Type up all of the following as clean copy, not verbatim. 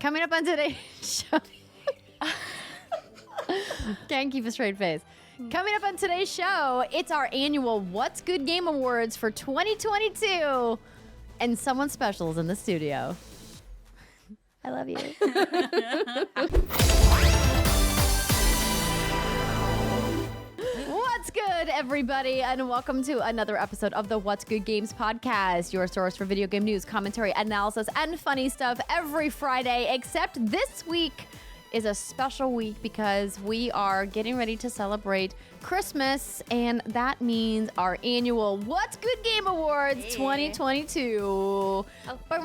Coming up on today's show. Can't keep a straight face. Coming up on today's show, it's our annual What's Good Game Awards for 2022. And someone special is in the studio. I love you. What's good, everybody, and welcome to another episode of the What's Good Games podcast, your source for video game news, commentary, analysis, and funny stuff every Friday, except this week is a special week because we are getting ready to celebrate Christmas, and that means our annual What's Good Game Awards 2022. Oh, that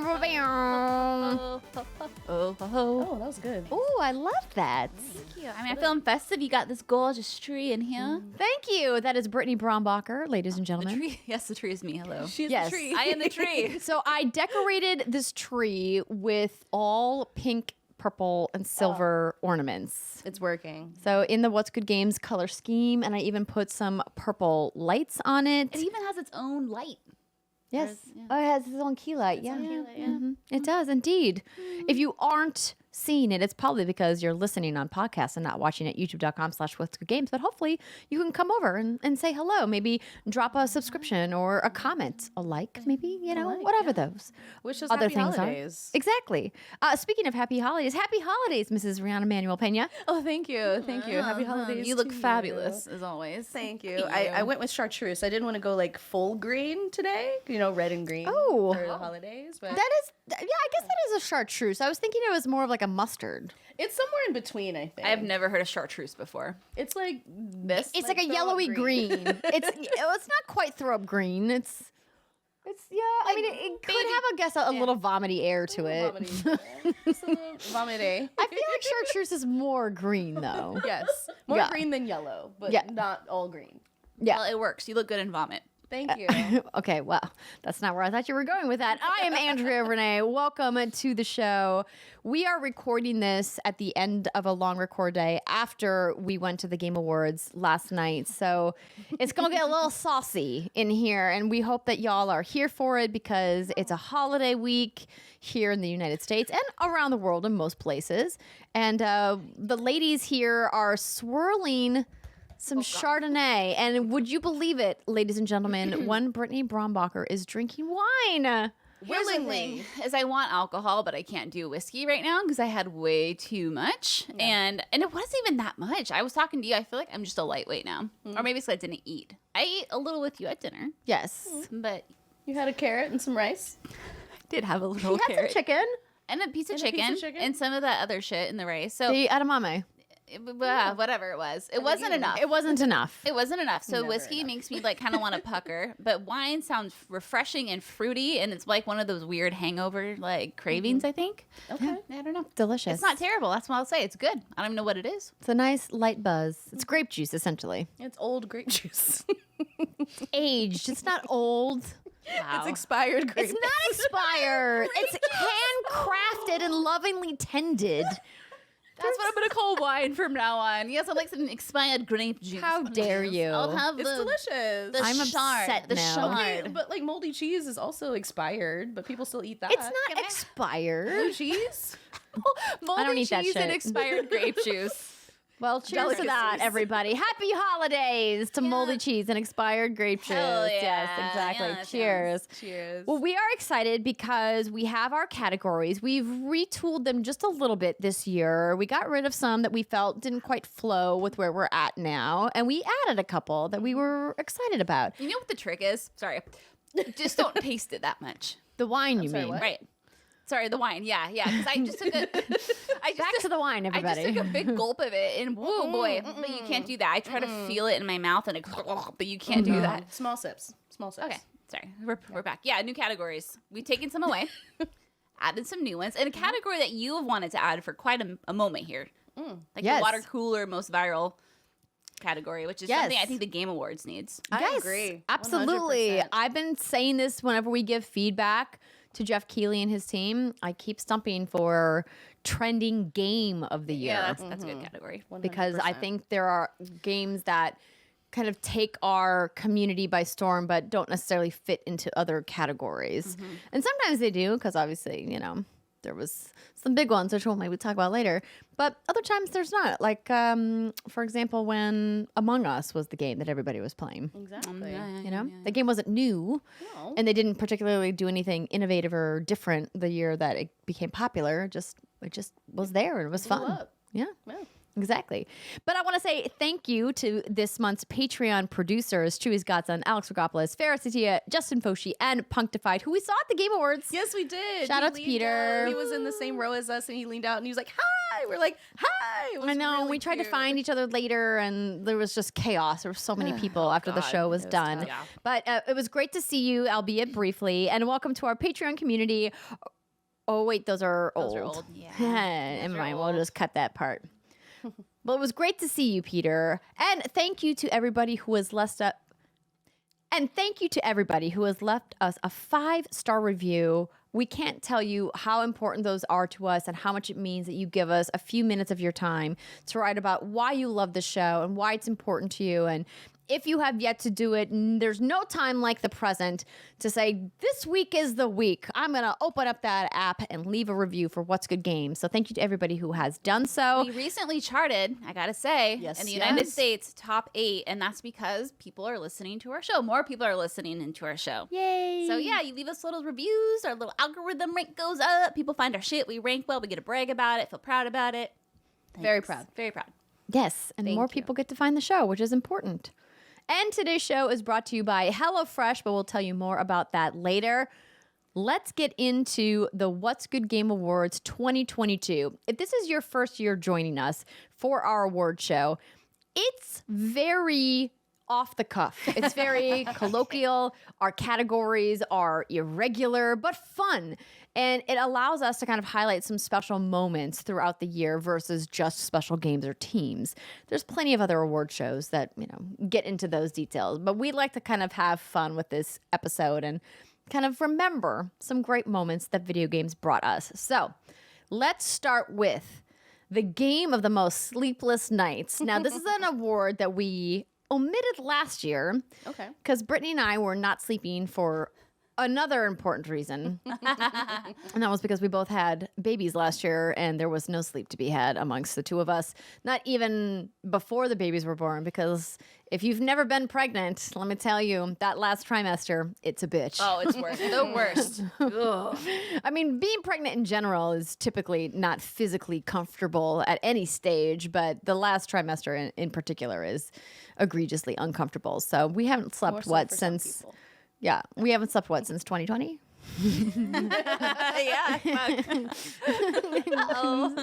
was good. Oh, I love that. Thank you. I mean, I'm feeling festive. You got this gorgeous tree in here. Thank you. That is Brittany Brombacher, ladies and gentlemen. The tree. Yes, the tree is me. Hello. She's Yes. the tree. I am the tree. So I decorated this tree with all pink, purple, and silver ornaments. It's working. So in the What's Good Games color scheme, and I even put some purple lights on it. It even has its own light. Yes. Yeah. Oh, it has its own key light. Yeah. Key light, yeah. Mhm. It does indeed. If you aren't seeing it, it's probably because you're listening on podcasts and not watching at youtube.com/whatsgoodgames. But hopefully you can come over and say hello. Maybe drop a subscription or a comment, a like, maybe, whatever those Wish us other happy things holidays. are. Exactly. Speaking of happy holidays, Mrs. Rihanna Manuel-Pena. Oh, thank you. Thank you. Happy holidays. You look to fabulous, as always. Thank you. I went with chartreuse. I didn't want to go like full green today, red and green Oh. for the holidays. But That is, I guess that is a chartreuse. I was thinking it was more of like a mustard. it's somewhere in between, I think. I've never heard of chartreuse before. It's like this. It's like a throw up yellowy green. It's not quite throw up green. It's I mean it could have a little vomity air to it. Vomity. I feel like chartreuse is more green though. Yes. More Yeah. green than yellow, but Yeah. not all green. Yeah. Well, it works. You look good in vomit. Thank you. Okay, well, that's not where I thought you were going with that. I am Andrea Renee. Welcome to the show. We are recording this at the end of a long record day after we went to the Game Awards last night. So it's going to get a little saucy in here. And we hope that y'all are here for it because it's a holiday week here in the United States and around the world in most places. And the ladies here are swirling some Chardonnay. And would you believe it, ladies and gentlemen, one Brittany Brombacher is drinking wine. Willingly, is I want alcohol, but I can't do whiskey right now because I had way too much, and it wasn't even that much. I was talking to you. I feel like I'm just a lightweight now, or maybe it's because I didn't eat. I ate a little with you at dinner, Yes. but You had a carrot and some rice. I did have a He little had some carrot chicken. and a piece of And a piece chicken of chicken? and some of that other shit in the rice. So The edamame. whatever it was, it wasn't enough. It wasn't enough. It wasn't enough. So Never whiskey enough. makes me like kind of want to pucker, but wine sounds refreshing and fruity, and it's like one of those weird hangover like cravings. I think. Okay. I don't know. Delicious. It's not terrible. That's what I'll say. It's good. I don't even know what it is. It's a nice light buzz. It's grape juice, essentially. It's old grape juice. Aged. It's not old. Wow. It's expired grape. It's not expired. It's handcrafted and lovingly tended. That's what I'm gonna call wine from now on. Yes, I like some expired grape juice. How dare you? I'll have It's delicious. the I'm shard. upset The now. shard. Okay, but like moldy cheese is also expired, but people still eat that. It's not expired. Blue cheese. Moldy I don't eat that cheese and shit. expired grape juice. Well, cheers to that, Delicacies. everybody. Happy holidays to moldy cheese and expired grape juice. Hell Yes, yeah. exactly. Yeah, that Cheers. Cheers. Well, we are excited because we have our categories. We've retooled them just a little bit this year. We got rid of some that we felt didn't quite flow with where we're at now, and we added a couple that we were excited about. You know what the trick is? Sorry, just don't taste it that much. The wine, you sorry, mean? what? Right. Sorry, the wine. Yeah. Because I just took a. Back to the wine, I everybody. just took a big gulp of it, and whoa, boy! But you can't do that. I try to feel it in my mouth, and but you can't do that. Small sips. Small sips. Okay, sorry. We're back. Yeah, new categories. We've taken some away, added some new ones, and a category that you have wanted to add for quite a moment here, like Yes. the water cooler most viral category, which is Yes. something I think the Game Awards needs. I agree. Absolutely. 100%. I've been saying this whenever we give feedback to Jeff Keighley and his team. I keep stumping for trending game of the year. Yeah, that's a good category. because I 100%. think there are games that kind of take our community by storm, but don't necessarily fit into other categories. And sometimes they do, because obviously, you know, there was some big ones, which we'll maybe talk about later. But other times there's not. Like, for example, when Among Us was the game that everybody was playing. Exactly. You know, the game wasn't new, No. and they didn't particularly do anything innovative or different the year that it became popular. It just was there and it was fun. up. Yeah. Yeah. Exactly. But I want to say thank you to this month's Patreon producers, Chewy's Godson, Alex Rogopoulos, Farrah Satia, Justin Foshi, and Punctified, who we saw at the Game Awards. Yes, we did. Shout He out to leaned Peter. out. He was in the same row as us, and he leaned out and he was like, "Hi." We're like, "Hi." It was I know. really We tried to cute. find each other later, and there was just chaos. There were so many people after the show was done. tough. But it was great to see you, albeit briefly, and welcome to our Patreon community. Oh, wait, those are old. Those are old. Yeah. Never mind. We'll just cut that part. Well, it was great to see you, Peter. And thank you to everybody who has left us. And thank you to everybody who has left us a 5-star review. We can't tell you how important those are to us and how much it means that you give us a few minutes of your time to write about why you love the show and why it's important to you. And if you have yet to do it, there's no time like the present to say, this week is the week. I'm going to open up that app and leave a review for What's Good Games. So thank you to everybody who has done so. We recently charted, I gotta say, Yes, in the United yes. States, top 8, and that's because people are listening to our show. More people are listening into our show. Yay. So yeah, you leave us little reviews, our little algorithm rank goes up. People find our shit, we rank well, we get to brag about it, feel proud about it. Very proud, very proud. Yes, and more people get to find the show, which is important. And today's show is brought to you by HelloFresh, but we'll tell you more about that later. Let's get into the What's Good Game Awards 2022. If this is your first year joining us for our award show, it's very off the cuff. It's very colloquial. Our categories are irregular, but fun. And it allows us to kind of highlight some special moments throughout the year versus just special games or teams. There's plenty of other award shows that, get into those details, but we like to kind of have fun with this episode and kind of remember some great moments that video games brought us. So let's start with the game of the most sleepless nights. Now, this is an award that we omitted last year. Okay. Because Brittany and I were not sleeping for another important reason. And that was because we both had babies last year and there was no sleep to be had amongst the two of us. Not even before the babies were born, because if you've never been pregnant, let me tell you, that last trimester, it's a bitch. Oh, it's worse. The worst. Ugh. I mean, being pregnant in general is typically not physically comfortable at any stage, but the last trimester in particular is egregiously uncomfortable. So we haven't slept, More so what, for some since... people. Yeah, we haven't slept, what, since 2020? Yeah. Fuck. Uh-oh.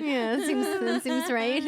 Yeah, that seems right.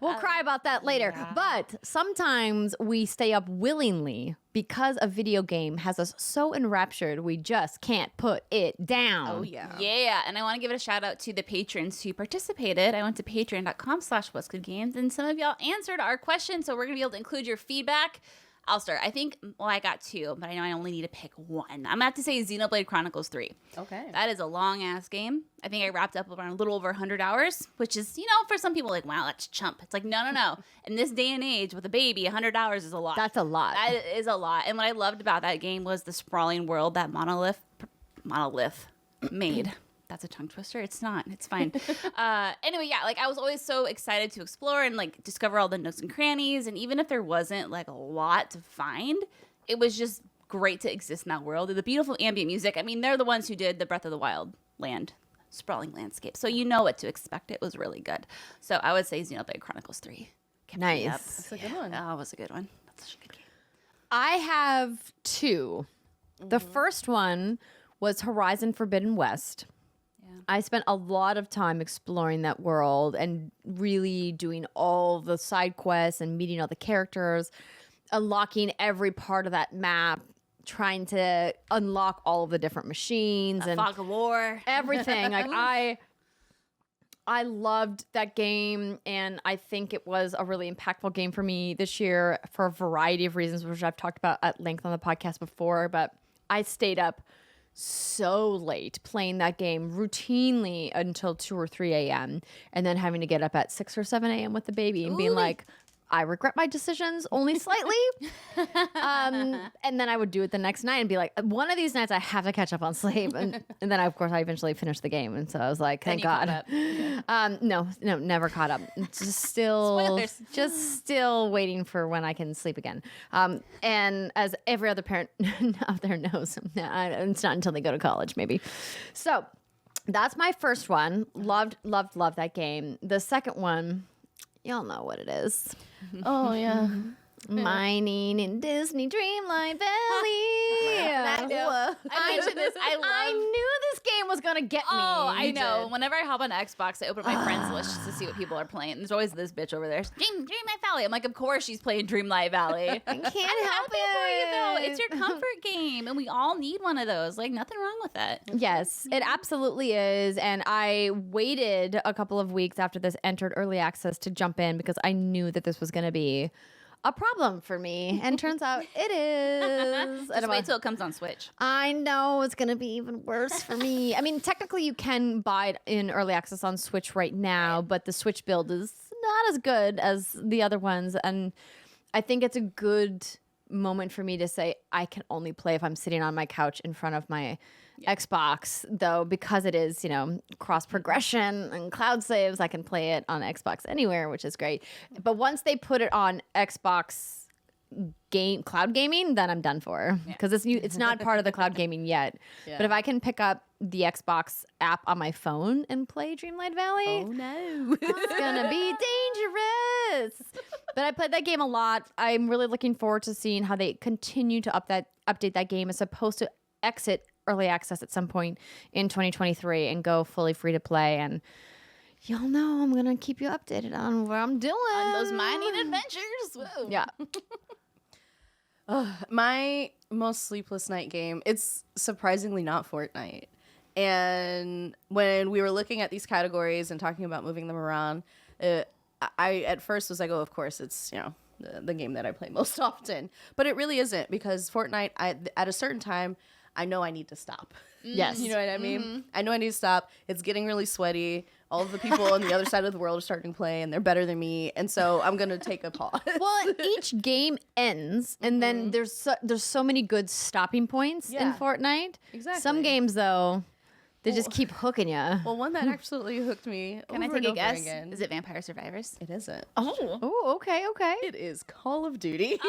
We'll cry about that later. yeah. But sometimes we stay up willingly because a video game has us so enraptured we just can't put it down. Oh, yeah. Yeah, and I want to give it a shout out to the patrons who participated. I went to patreon.com/what'sgoodgames, and some of y'all answered our question, so we're going to be able to include your feedback. I'll start. I think, I got 2, but I know I only need to pick 1. I'm going to have to say Xenoblade Chronicles 3. Okay. That is a long-ass game. I think I wrapped up around a little over 100 hours, which is, for some people, like, wow, that's chump. It's like, no. In this day and age, with a baby, 100 hours is a lot. That's a lot. That is a lot. And what I loved about that game was the sprawling world that Monolith made. That's a tongue twister. It's not. It's fine. Anyway, yeah, I was always so excited to explore and discover all the nooks and crannies. And even if there wasn't a lot to find, it was just great to exist in that world. The beautiful ambient music. I mean, they're the ones who did the Breath of the Wild sprawling landscape. So you know what to expect. It was really good. So I would say Xenoblade Chronicles 3. Kept me up. Nice. That's a good one. Oh, it was a good one. That's such a good game. I have 2. The first one was Horizon Forbidden West. I spent a lot of time exploring that world and really doing all the side quests and meeting all the characters, unlocking every part of that map, trying to unlock all of the different machines and Fog of War. everything. I loved that game, and I think it was a really impactful game for me this year for a variety of reasons, which I've talked about at length on the podcast before, but I stayed up so late playing that game routinely until 2 or 3 a.m. and then having to get up at 6 or 7 a.m. with the baby and being like, I regret my decisions only slightly. And then I would do it the next night and be like, one of these nights I have to catch up on sleep. And then, of course, I eventually finished the game. And so I was like, thank God. No, never caught up. Just still waiting for when I can sleep again. And as every other parent out there knows, it's not until they go to college, maybe. So that's my first one. Loved that game. The second one, y'all know what it is. Oh, yeah. Mining in Disney Dreamlight Valley. I mentioned this. I knew this game was gonna get me. Oh, I know. Whenever I hop on Xbox, I open my friends list just to see what people are playing. There's always this bitch over there. Dreamlight Valley. I'm like, of course she's playing Dreamlight Valley. I can't help it. For you, though. It's your comfort game, and we all need one of those. Like, nothing wrong with that. Yes, it absolutely is. And I waited a couple of weeks after this entered early access to jump in because I knew that this was going to be a problem for me. And turns out it is. Just wait till it comes on Switch. I know it's going to be even worse for me. I mean, technically you can buy it in early access on Switch right now, but the Switch build is not as good as the other ones. And I think it's a good moment for me to say I can only play if I'm sitting on my couch in front of my Xbox, though, because it is, cross progression and cloud saves. I can play it on Xbox anywhere, which is great. But once they put it on Xbox cloud gaming, then I'm done for because it's not part of the cloud gaming yet. But if I can pick up the Xbox app on my phone and play Dreamlight Valley, Oh, no. it's gonna be dangerous. But I played that game a lot. I'm really looking forward to seeing how they continue to update that game. It's supposed to exit early access at some point in 2023 and go fully free to play. And y'all know I'm gonna keep you updated on what I'm doing On those mining adventures. Whoa. Yeah. My most sleepless night game, it's surprisingly not Fortnite. And when we were looking at these categories and talking about moving them around, I at first was like, oh, of course, it's, the game that I play most often. But it really isn't, because Fortnite, at a certain time, I know I need to stop. Yes. You know what I mean? I know I need to stop. It's getting really sweaty. All of the people on the other side of the world are starting to play, and they're better than me. And so I'm going to take a pause. Well, each game ends, and then there's so many good stopping points in Yeah. Fortnite. Exactly. Some games, though, they just keep hooking you. Well, one that absolutely hooked me Can over I and take a over guess? again. Is it Vampire Survivors? It isn't. Oh, okay. It is Call of Duty.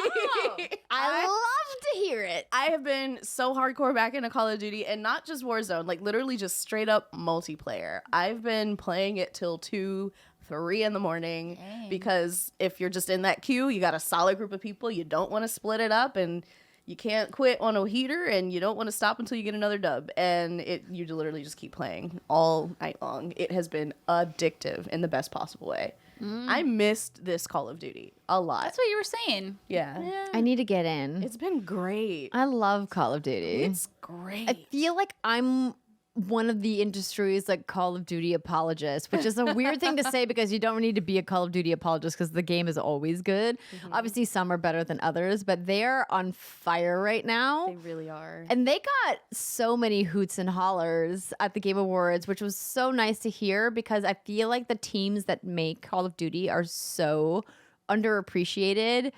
I love to hear it. I have been so hardcore back into Call of Duty, and not just Warzone, like literally just straight up multiplayer. I've been playing it till 2, 3 in the morning. Dang. Because if you're just in that queue, you got a solid group of people, you don't want to split it up, and you can't quit on a heater, and you don't want to stop until you get another dub. And you literally just keep playing all night long. It has been addictive in the best possible way. I missed this Call of Duty a lot. That's what you were saying. Yeah. I need to get in. It's been great. I love Call of Duty. It's great. I feel like I'm one of the industry's like Call of Duty apologists, which is a weird thing to say because you don't need to be a Call of Duty apologist because the game is always good. Obviously, some are better than others, but they're on fire right now. They really are. And they got so many hoots and hollers at the Game Awards, which was so nice to hear because I feel like the teams that make Call of Duty are so underappreciated.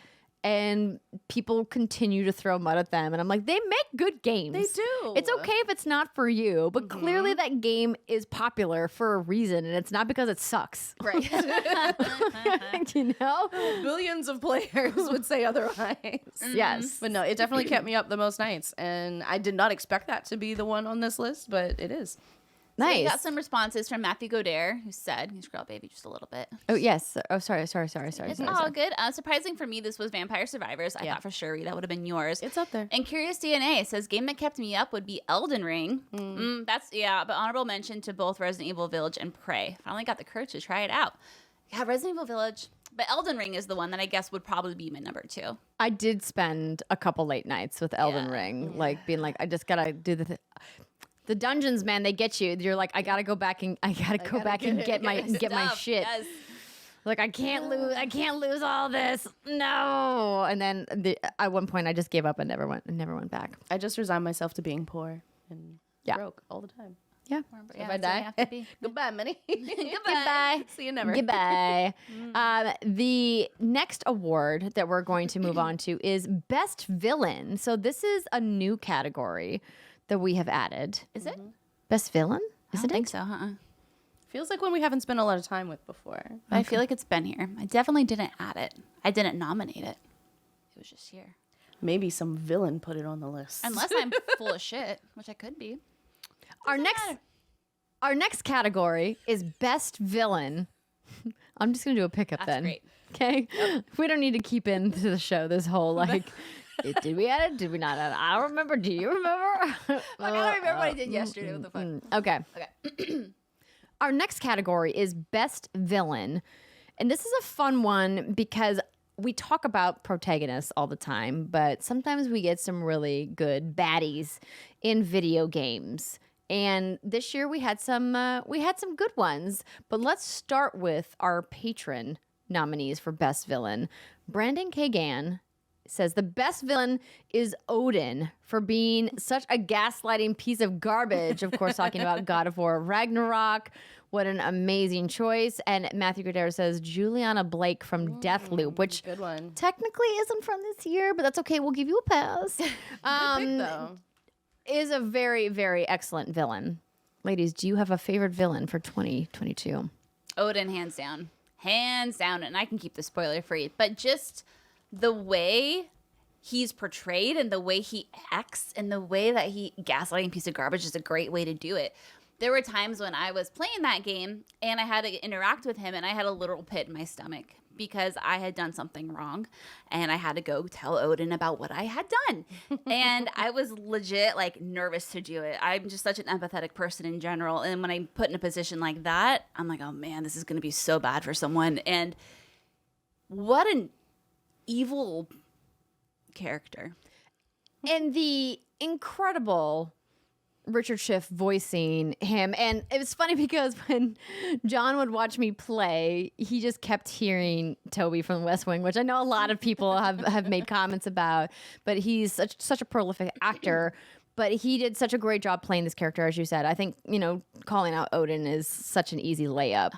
And people continue to throw mud at them. And I'm like, they make good games. They do. It's okay if it's not for you. But clearly that game is popular for a reason. And it's not because it sucks. Right. You know? Billions of players would say otherwise. Yes. But no, it definitely kept me up the most nights. And I did not expect that to be the one on this list, but it is. Nice. We got some responses from Matthew Godair, who said, "Can you scroll, baby, just a little bit?" Oh, yes. Oh, sorry. It's all good. Surprising for me, this was Vampire Survivors. I thought for sure that would have been yours. It's up there. And Curious DNA says, game that kept me up would be Elden Ring. But honorable mention to both Resident Evil Village and Prey. Finally got the courage to try it out. Yeah, Resident Evil Village. But Elden Ring is the one that I guess would probably be my number 2. I did spend a couple late nights with Elden Ring, like being like, I just got to do the dungeons, man, they get you. You're like, I gotta go back and get my shit. Yes. Like I can't lose all this. No. And then at one point I just gave up and never went back. I just resigned myself to being poor and broke all the time. Yeah. If I die, goodbye, Minnie. Goodbye. See you never. Goodbye. The next award that we're going to move on to is Best Villain. So this is a new category that we have added. Is it? Best Villain? I don't think so, Feels like one we haven't spent a lot of time with before. I feel like it's been here. I definitely didn't add it. I didn't nominate it. It was just here. Maybe some villain put it on the list. Unless I'm full of shit, which I could be. Our next category is Best Villain. I'm just going to do a pickup That's then. great. Okay? We don't need to keep into the show this whole, like, did we add it? Did we not add it? I don't remember. Do you remember? I don't remember what I did yesterday. What the fuck? Okay. Okay. Our next category is Best Villain. And this is a fun one because we talk about protagonists all the time, but sometimes we get some really good baddies in video games. And this year we had some good ones. But let's start with our patron nominees for Best Villain. Brandon Kagan says the best villain is Odin for being such a gaslighting piece of garbage. Of course, talking about God of War Ragnarok. What an amazing choice. And Matthew Gradero says Juliana Blake from Deathloop, which good one. technically isn't from this year, but that's okay. We'll give you a pass. Good pick, though. Is a very, very excellent villain. Ladies, do you have a favorite villain for 2022? Odin, hands down. Hands down. And I can keep the spoiler free. But just the way he's portrayed and the way he acts and the way that he gaslighting piece of garbage is a great way to do it. There were times when I was playing that game and I had to interact with him and I had a literal pit in my stomach because I had done something wrong and I had to go tell Odin about what I had done. And I was legit like nervous to do it. I'm just such an empathetic person in general. And when I'm put in a position like that, I'm like, oh man, this is going to be so bad for someone. And what an evil character. And the incredible Richard Schiff voicing him. And it was funny because when John would watch me play, he just kept hearing Toby from West Wing, which I know a lot of people have made comments about, but he's such a prolific actor. But he did such a great job playing this character, as you said. I think, calling out Odin is such an easy layup.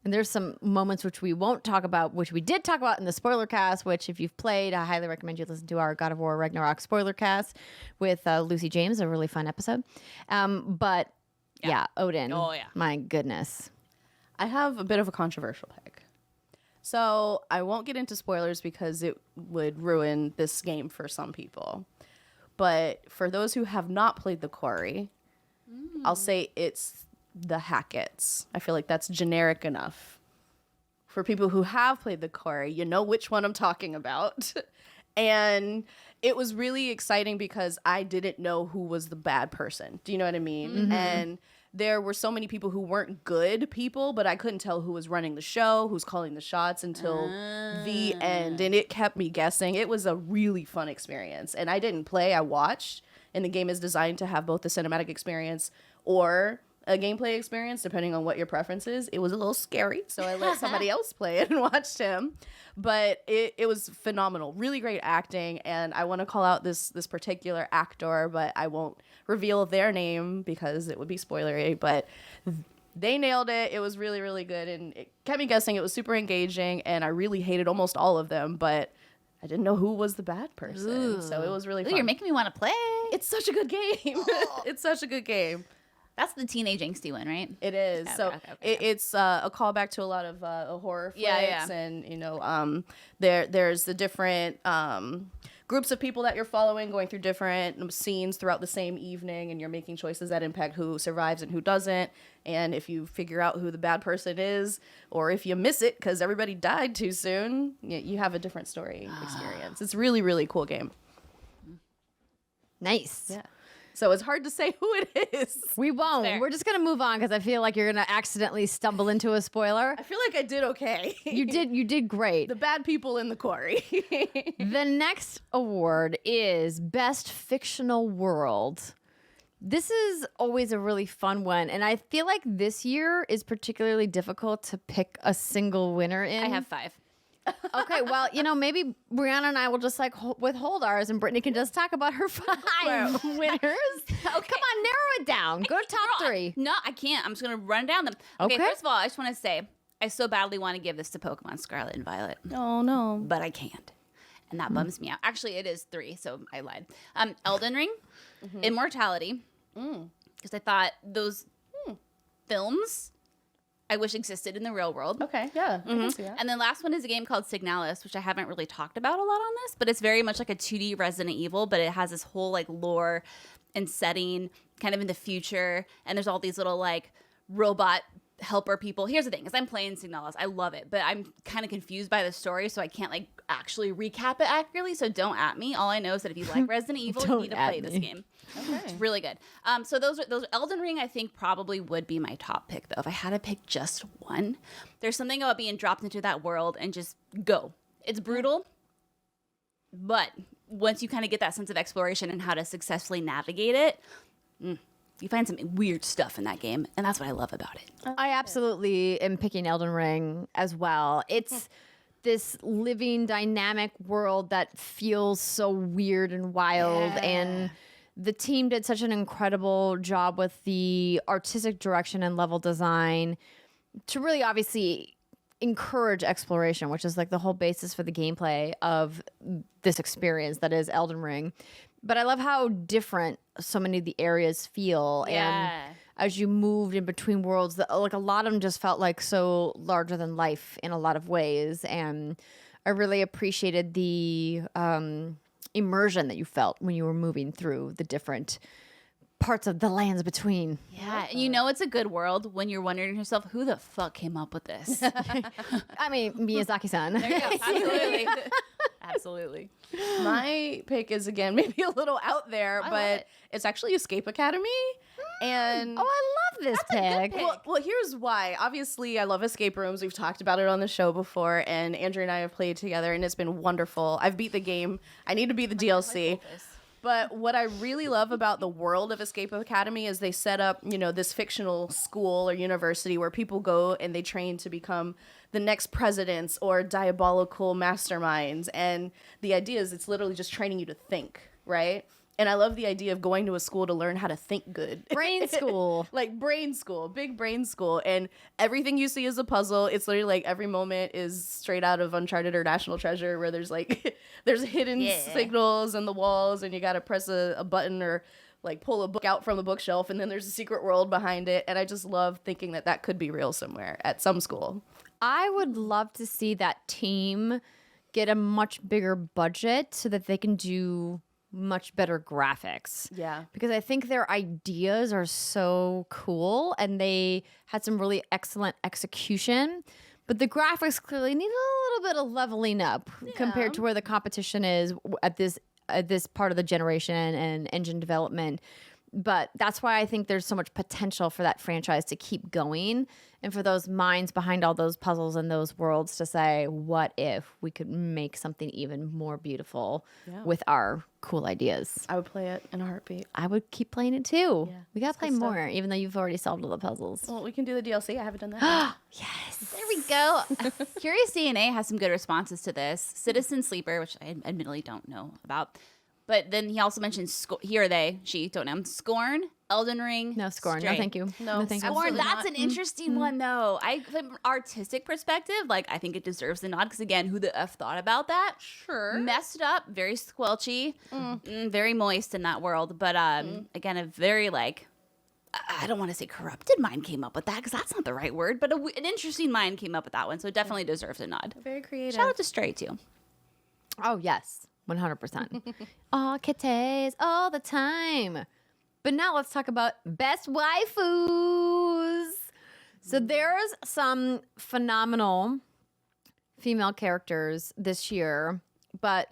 And there's some moments which we won't talk about, which we did talk about in the spoiler cast, which if you've played, I highly recommend you listen to our God of War Ragnarok spoiler cast with Lucy James, a really fun episode. But Odin. Oh, yeah. My goodness. I have a bit of a controversial pick. So I won't get into spoilers because it would ruin this game for some people. But for those who have not played the Quarry, I'll say it's the Hacketts. I feel like that's generic enough. For people who have played the Quarry, you know which one I'm talking about. And it was really exciting because I didn't know who was the bad person. Do you know what I mean? Mm-hmm. And there were so many people who weren't good people, but I couldn't tell who was running the show, who's calling the shots until the end. And it kept me guessing. It was a really fun experience. And I didn't play, I watched. And the game is designed to have both the cinematic experience or a gameplay experience, depending on what your preference is. It was a little scary, so I let somebody else play it and watched him. But it was phenomenal. Really great acting, and I want to call out this particular actor, but I won't reveal their name because it would be spoilery, but they nailed it. It was really, really good, and it kept me guessing. It was super engaging, and I really hated almost all of them, but I didn't know who was the bad person, so it was really fun. Ooh, you're making me want to play. It's such a good game. It's such a good game. That's the teenage angsty one, right? It is. Okay, It's a callback to a lot of horror flicks, Yeah. and there's the different groups of people that you're following going through different scenes throughout the same evening, and you're making choices that impact who survives and who doesn't. And if you figure out who the bad person is, or if you miss it because everybody died too soon, you have a different story experience. It's really, really cool game. Nice. Yeah. So it's hard to say who it is. We won't. Fair. We're just going to move on because I feel like you're going to accidentally stumble into a spoiler. I feel like I did okay. You did great. The bad people in the Quarry. The next award is Best Fictional World. This is always a really fun one, and I feel like this year is particularly difficult to pick a single winner in. I have 5. Okay, well, maybe Brianna and I will just like withhold ours, and Brittany can just talk about her 5 winners. Okay. Come on, narrow it down. Go to top 3. No, I can't. I'm just gonna run down them. Okay, first of all, I just want to say I so badly want to give this to Pokemon Scarlet and Violet. Oh no, but I can't, and that bums me out. Actually, it is 3, so I lied. Elden Ring, Immortality, because I thought those films I wish existed in the real world. Okay, yeah, I can see that. And then last one is a game called Signalis, which I haven't really talked about a lot on this, but it's very much like a 2D Resident Evil, but it has this whole like lore and setting kind of in the future, and there's all these little like robot helper people. Here's the thing, is I'm playing Signalis. I love it, but I'm kind of confused by the story, so I can't like actually recap it accurately, so don't at me. All I know is that if you like Resident Evil, you need to play this game. Okay. It's really good. So those Elden Ring I think probably would be my top pick though. If I had to pick just one, there's something about being dropped into that world and just go. It's brutal, but once you kind of get that sense of exploration and how to successfully navigate it, you find some weird stuff in that game, and that's what I love about it. I absolutely am picking Elden Ring as well. It's this living, dynamic world that feels so weird and wild, and the team did such an incredible job with the artistic direction and level design to really obviously encourage exploration, which is like the whole basis for the gameplay of this experience that is Elden Ring. But I love how different so many of the areas feel. And as you moved in between worlds, like a lot of them just felt like so larger than life in a lot of ways. And I really appreciated the immersion that you felt when you were moving through the different parts of the lands between. Yeah, and you know it's a good world when you're wondering to yourself, who the fuck came up with this? I mean, Miyazaki-san. There you go. Absolutely. Absolutely. My pick is again maybe a little out there, but it's actually Escape Academy. And I love this pick. Well, here's why. Obviously, I love escape rooms. We've talked about it on the show before, and Andrea and I have played together, and it's been wonderful. I've beat the game. I need to beat the DLC. But what I really love about the world of Escape Academy is they set up, this fictional school or university where people go and they train to become the next presidents or diabolical masterminds. And the idea is it's literally just training you to think, right? And I love the idea of going to a school to learn how to think good. Brain school. Like brain school, big brain school. And everything you see is a puzzle. It's literally like every moment is straight out of Uncharted or National Treasure, where there's like, there's hidden signals in the walls and you got to press a button or like pull a book out from the bookshelf, and then there's a secret world behind it. And I just love thinking that that could be real somewhere at some school. I would love to see that team get a much bigger budget so that they can do much better graphics. Yeah. Because I think their ideas are so cool and they had some really excellent execution, but the graphics clearly need a little bit of leveling up compared to where the competition is at this part of the generation and engine development. But that's why I think there's so much potential for that franchise to keep going and for those minds behind all those puzzles and those worlds to say, what if we could make something even more beautiful with our cool ideas? I would play it in a heartbeat. I would keep playing it too. Yeah, we got to play more, even though you've already solved all the puzzles. Well, we can do the DLC. I haven't done that. Yes. There we go. Curious DNA has some good responses to this. Citizen Sleeper, which I admittedly don't know about. But then he also mentioned, she, don't know, Scorn, Elden Ring. No, Scorn. Stray. No, thank you. No, thank you. Scorn, that's an interesting one, though. From an artistic perspective, like, I think it deserves the nod, because, again, who the F thought about that? Sure. Messed up, very squelchy, very moist in that world. But, again, a very, like, I don't want to say corrupted mind came up with that, because that's not the right word, but an interesting mind came up with that one, so it definitely deserves a nod. Very creative. Shout out to Stray, too. Oh, yes. 100%. All kitties all the time. But now let's talk about best waifus. So there's some phenomenal female characters this year, but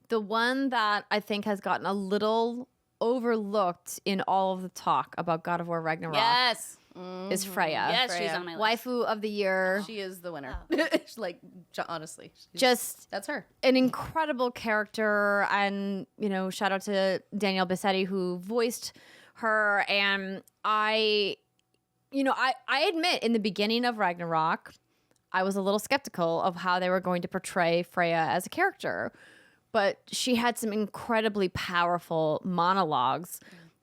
the one that I think has gotten a little overlooked in all of the talk about God of War Ragnarok is Freya. Yes, Freya. she's on my list. Waifu of the year. She is the winner. Like, honestly. That's her. An incredible character, and shout out to Danielle Bissetti who voiced her. And I admit, in the beginning of Ragnarok, I was a little skeptical of how they were going to portray Freya as a character. But she had some incredibly powerful monologues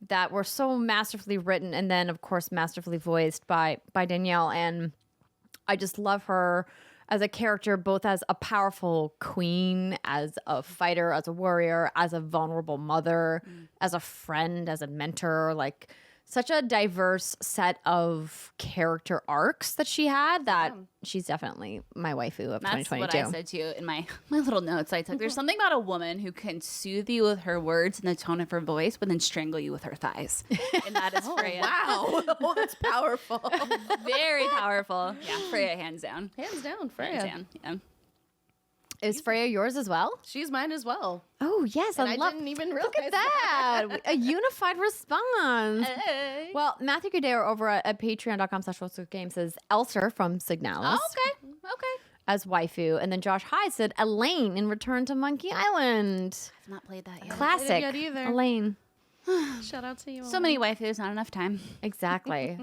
that were so masterfully written, and then, of course, masterfully voiced by Danielle. And I just love her as a character, both as a powerful queen, as a fighter, as a warrior, as a vulnerable mother, as a friend, as a mentor. Like, such a diverse set of character arcs that she had that she's definitely my waifu of 2022. That's what I said too in my little notes I took. There's something about a woman who can soothe you with her words and the tone of her voice, but then strangle you with her thighs. And that is Freya. Wow. Oh, that's powerful. Very powerful. Yeah, Freya, hands down. Hands down, Freya. Hands down. Yeah. Is Freya yours as well? She's mine as well. Oh, yes. And I I love didn't even realize Look at that. A unified response. Hey. Well, Matthew Cadero over at patreon.com/games says Elser from Signalis. Oh, okay. As waifu. And then Josh Hyde said Elaine in Return to Monkey Island. I've not played that yet. Classic. yet either. Elaine. Shout out to you. So many waifus, not enough time. Exactly.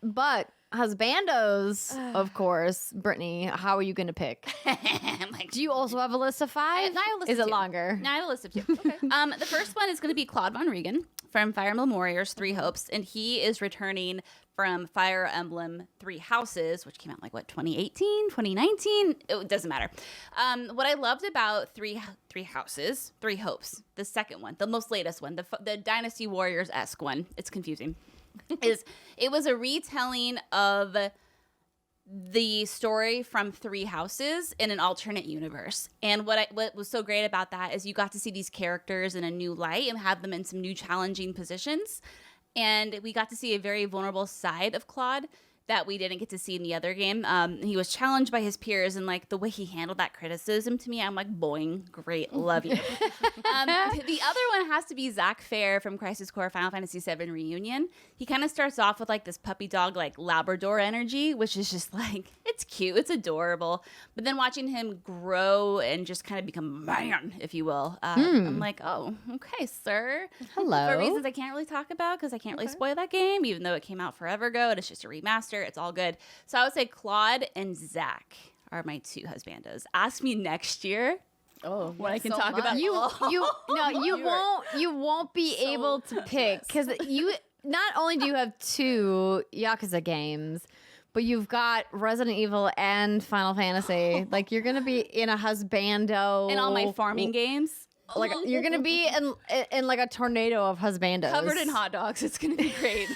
But husbandos, of course. Brittany, how are you going to pick? I'm like, Do you also have a list of 5? No, I have a list Is of it 2. longer? No, I have a list of 2. Okay. The first one is going to be Claude Von Regan from Fire Emblem Warriors 3 Hopes, and he is returning from Fire Emblem 3 Houses, which came out like, 2018, 2019? It doesn't matter. What I loved about three Houses, 3 Hopes, the second one, the most latest one, the Dynasty Warriors-esque one, it's confusing, is it was a retelling of the story from 3 Houses in an alternate universe. And what was so great about that is you got to see these characters in a new light and have them in some new challenging positions. And we got to see a very vulnerable side of Claude that we didn't get to see in the other game. He was challenged by his peers, and like the way he handled that criticism to me, I'm like, boing, great, love you. The other one has to be Zack Fair from Crisis Core Final Fantasy VII Reunion. He kind of starts off with like this puppy dog, like Labrador energy, which is just like, it's cute, it's adorable. But then watching him grow and just kind of become a man, if you will, I'm like, oh, okay, sir. Hello. For reasons I can't really talk about because I can't really spoil that game, even though it came out forever ago and it's just a remaster. It's all good. So I would say Claude and Zach are my 2 husbandos. Ask me next year. Oh, When I can talk much. about You won't be able to pick because you not only do you have 2 Yakuza games, but you've got Resident Evil and Final Fantasy. Like you're gonna be in a husbando in all my farming games. Like you're gonna be in like a tornado of husbandos Covered in hot dogs. It's going to be great.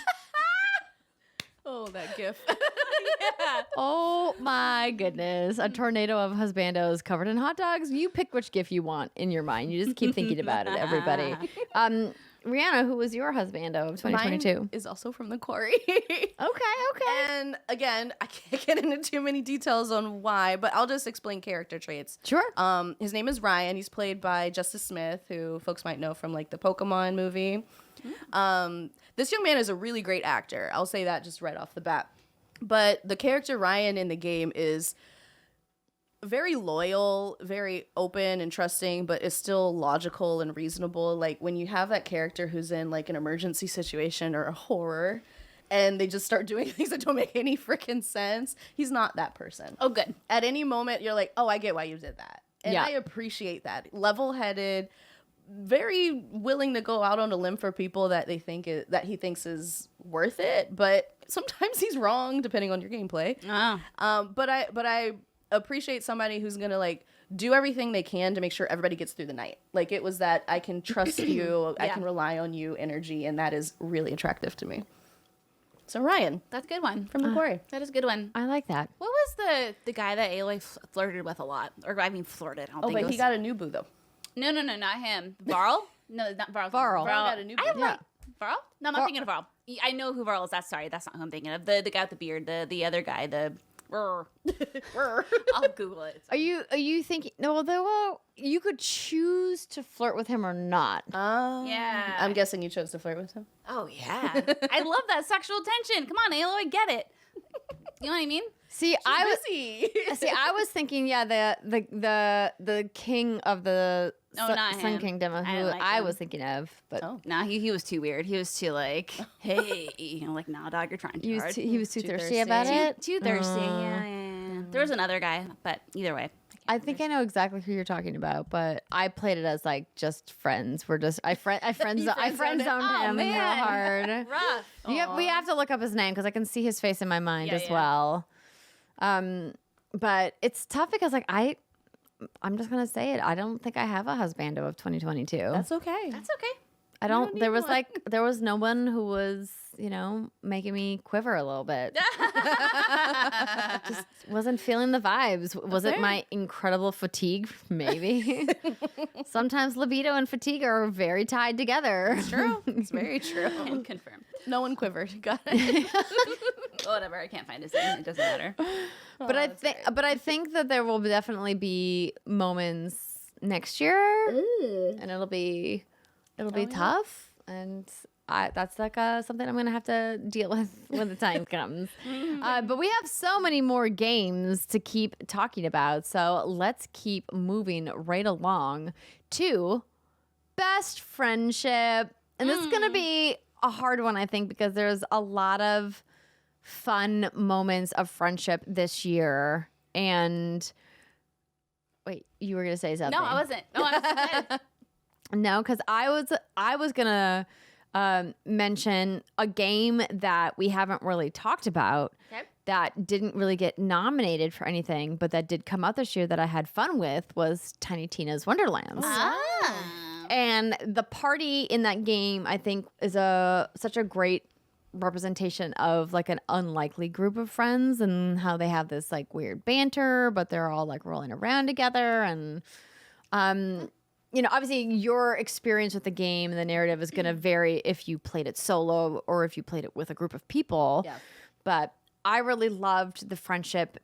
Oh, that gif. Yeah. Oh my goodness. A tornado of husbandos covered in hot dogs. You pick which gif you want in your mind. You just keep thinking about it, everybody. Rihanna, who was your husbando of 2022? Mine is also from the Quarry. Okay. And again, I can't get into too many details on why, but I'll just explain character traits. Sure. His name is Ryan. He's played by Justice Smith, who folks might know from like the Pokemon movie. This young man is a really great actor. I'll say that just right off the bat. But the character Ryan in the game is very loyal, very open and trusting, but is still logical and reasonable. Like when you have that character who's in like an emergency situation or a horror and they just start doing things that don't make any freaking sense, he's not that person. Oh, good. At any moment, you're like, oh, I get why you did that. And Yeah. I appreciate that. Level-headed, very willing to go out on a limb for people that they think that he thinks is worth it, but sometimes he's wrong depending on your gameplay. Oh. But I appreciate somebody who's gonna like do everything they can to make sure everybody gets through the night. Like it was that I can trust you, I Yeah. can rely on you energy, and that is really attractive to me. So Ryan That's a good one. from the Quarry. That is a good one. I like that. What was the guy that Aloy flirted with a lot? Or I mean flirted. I don't Oh, think it but was. he got a new boo though. No, not him. Varl? No, not Varl. Varl. Varl got a new I boo. like Varl? No, I'm not thinking of Varl. I know who Varl is. That's not who I'm thinking of. The guy with the beard, the other guy, I'll Google it. Are you thinking? No, well, you could choose to flirt with him or not. Yeah. I'm guessing you chose to flirt with him. Oh yeah. I love that sexual tension. Come on, Aloy, get it. You know what I mean? See, I busy. was thinking, yeah, the king of the not Sun him. Kingdom, I who didn't like I him. was thinking of, but Oh. Nah, he was too weird. He was too like, hey, like, nah, dog, you're trying too hard. he was too Too thirsty thirsty. about it. Too thirsty. Yeah. There was another guy, but either way. I think I know exactly who you're talking about, but I played it as like just friends. I friend zoned him real hard. Rough. We have to look up his name because I can see his face in my mind as well. But it's tough because like I'm just gonna say it. I don't think I have a husbando of 2022. That's okay. That's okay. I don't. There was no one who was, making me quiver a little bit. Just wasn't feeling the vibes. Was it my incredible fatigue? Maybe. Sometimes libido and fatigue are very tied together. It's true. It's very true. Can confirm. No one quivered. Got it. Whatever. I can't find his name. It doesn't matter. But I think that there will definitely be moments next year, and it'll be tough, and that's like something I'm gonna have to deal with when the time comes. But we have so many more games to keep talking about, so let's keep moving right along to best friendship, and this is gonna be a hard one, I think, because there's a lot of fun moments of friendship this year. And wait, you were gonna say something? No, I wasn't. No, I was. No, because I was gonna mention a game that we haven't really talked about that didn't really get nominated for anything, but that did come out this year that I had fun with was Tiny Tina's Wonderlands. And the party in that game, I think, is such a great representation of like an unlikely group of friends and how they have this like weird banter, but they're all like rolling around together. And obviously your experience with the game and the narrative is going to vary if you played it solo or if you played it with a group of people. Yeah. But I really loved the friendship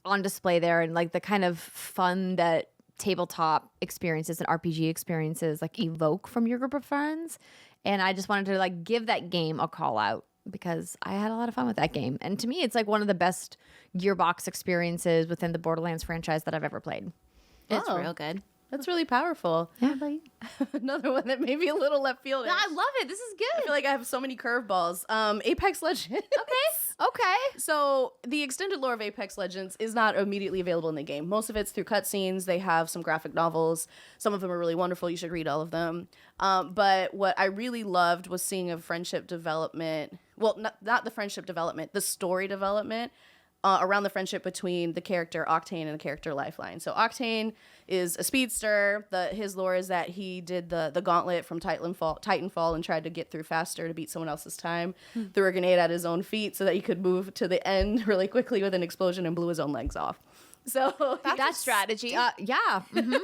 on display there and like the kind of fun that tabletop experiences and RPG experiences like evoke from your group of friends. And I just wanted to like give that game a call out because I had a lot of fun with that game. And to me, it's like one of the best Gearbox experiences within the Borderlands franchise that I've ever played. It's real good. That's really powerful. Yeah. Another one that may be a little left field. No, I love it. This is good. I feel like I have so many curveballs. Apex Legends. Okay. So the extended lore of Apex Legends is not immediately available in the game. Most of it's through cutscenes. They have some graphic novels. Some of them are really wonderful. You should read all of them. But what I really loved was seeing a friendship development. Well, not the friendship development, the story development around the friendship between the character Octane and the character Lifeline. So Octane is a speedster. His lore is that he did the gauntlet from Titanfall and tried to get through faster to beat someone else's time. Threw a grenade at his own feet so that he could move to the end really quickly with an explosion and blew his own legs off. So that's a strategy. Yeah. Mm-hmm.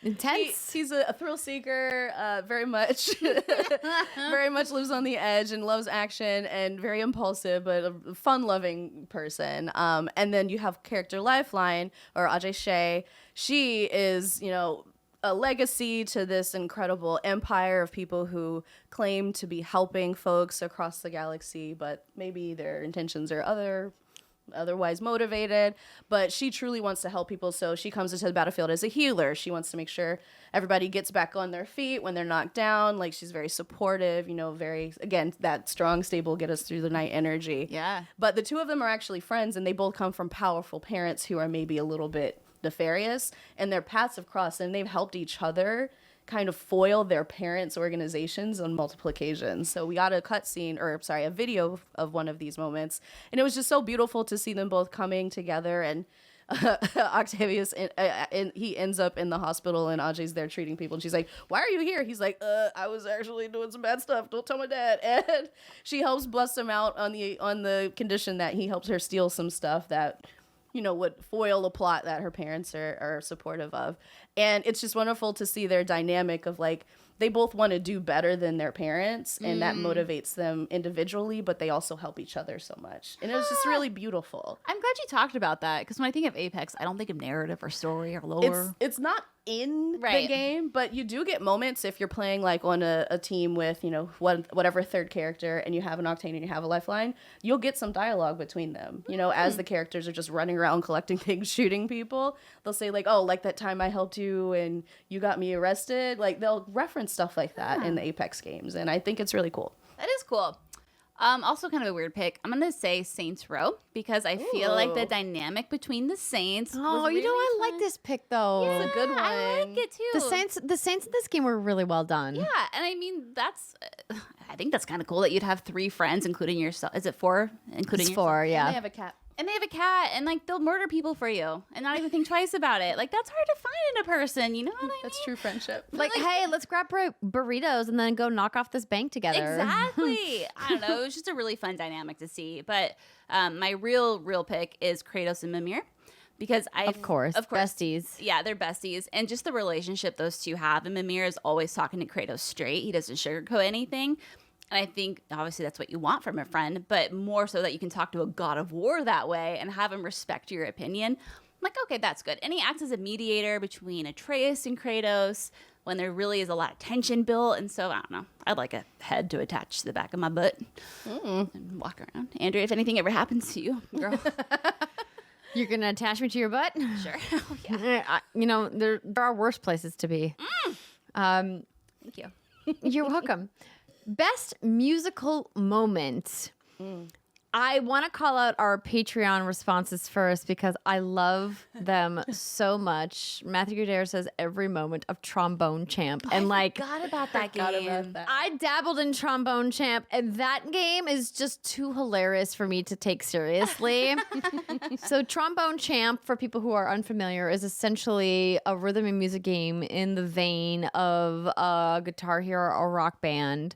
Intense. He's a thrill seeker, very much lives on the edge and loves action and very impulsive, but a fun-loving person. And then you have character Lifeline, or Ajay Shea. She is, a legacy to this incredible empire of people who claim to be helping folks across the galaxy, but maybe their intentions are otherwise motivated, but she truly wants to help people. So she comes into the battlefield as a healer. She wants to make sure everybody gets back on their feet when they're knocked down. Like, she's very supportive, very, again, that strong, stable, get us through the night energy. Yeah. But the two of them are actually friends, and they both come from powerful parents who are maybe a little bit nefarious, and their paths have crossed, and they've helped each other kind of foil their parents' organizations on multiple occasions. So we got a video of one of these moments, and it was just so beautiful to see them both coming together. And Octavius, he ends up in the hospital, and Ajay's there treating people, and she's like, "Why are you here?" He's like, "I was actually doing some bad stuff. Don't tell my dad." And she helps bust him out on the condition that he helps her steal some stuff that would foil a plot that her parents are supportive of. And it's just wonderful to see their dynamic of like, they both want to do better than their parents, and that motivates them individually, but they also help each other so much. And it was just really beautiful. I'm glad you talked about that, because when I think of Apex, I don't think of narrative or story or lore. It's not in the game, but you do get moments if you're playing like on a team with, whatever third character, and you have an Octane and you have a Lifeline, you'll get some dialogue between them, as the characters are just running around collecting things, shooting people. They'll say like, "Oh, like that time I helped you and you got me arrested." Like, they'll reference stuff like that in the Apex games, and I think it's really cool. That is cool. Also kind of a weird pick. I'm gonna say Saints Row because I feel like the Ooh. dynamic between the Saints. Oh, was you know, I really like this pick though. fun. It's a good I like one. it too. The Saints in this game were really well done. Yeah, and I mean I think that's kind of cool that you'd have 3 friends, including yourself. Is it 4, including It's yourself? 4, And yeah. they have a cat. And they have a cat, and like they'll murder people for you, and not even think twice about it. Like that's hard to find in a person. You know what I mean? That's true friendship. Like, hey, let's grab burritos and then go knock off this bank together. Exactly. I don't know. It was just a really fun dynamic to see. But my real pick is Kratos and Mimir. Because Of course, besties. Yeah, they're besties. And just the relationship those two have. And Mimir is always talking to Kratos straight. He doesn't sugarcoat anything. And I think, obviously, that's what you want from a friend. But more so that you can talk to a god of war that way and have him respect your opinion. I'm like, okay, that's good. And he acts as a mediator between Atreus and Kratos when there really is a lot of tension built. And so, I don't know. I'd like a head to attach to the back of my butt and walk around. Andrea, if anything ever happens to you, girl. You're going to attach me to your butt? Sure. Oh, yeah. You know, there are worse places to be. Thank you. You're welcome. Best musical moment. I want to call out our Patreon responses first because I love them so much. Matthew Godair says every moment of Trombone Champ. And like, Forgot about that Forgot game. about that. I dabbled in Trombone Champ, and that game is just too hilarious for me to take seriously. So Trombone Champ, for people who are unfamiliar, is essentially a rhythm and music game in the vein of a Guitar Hero or Rock Band.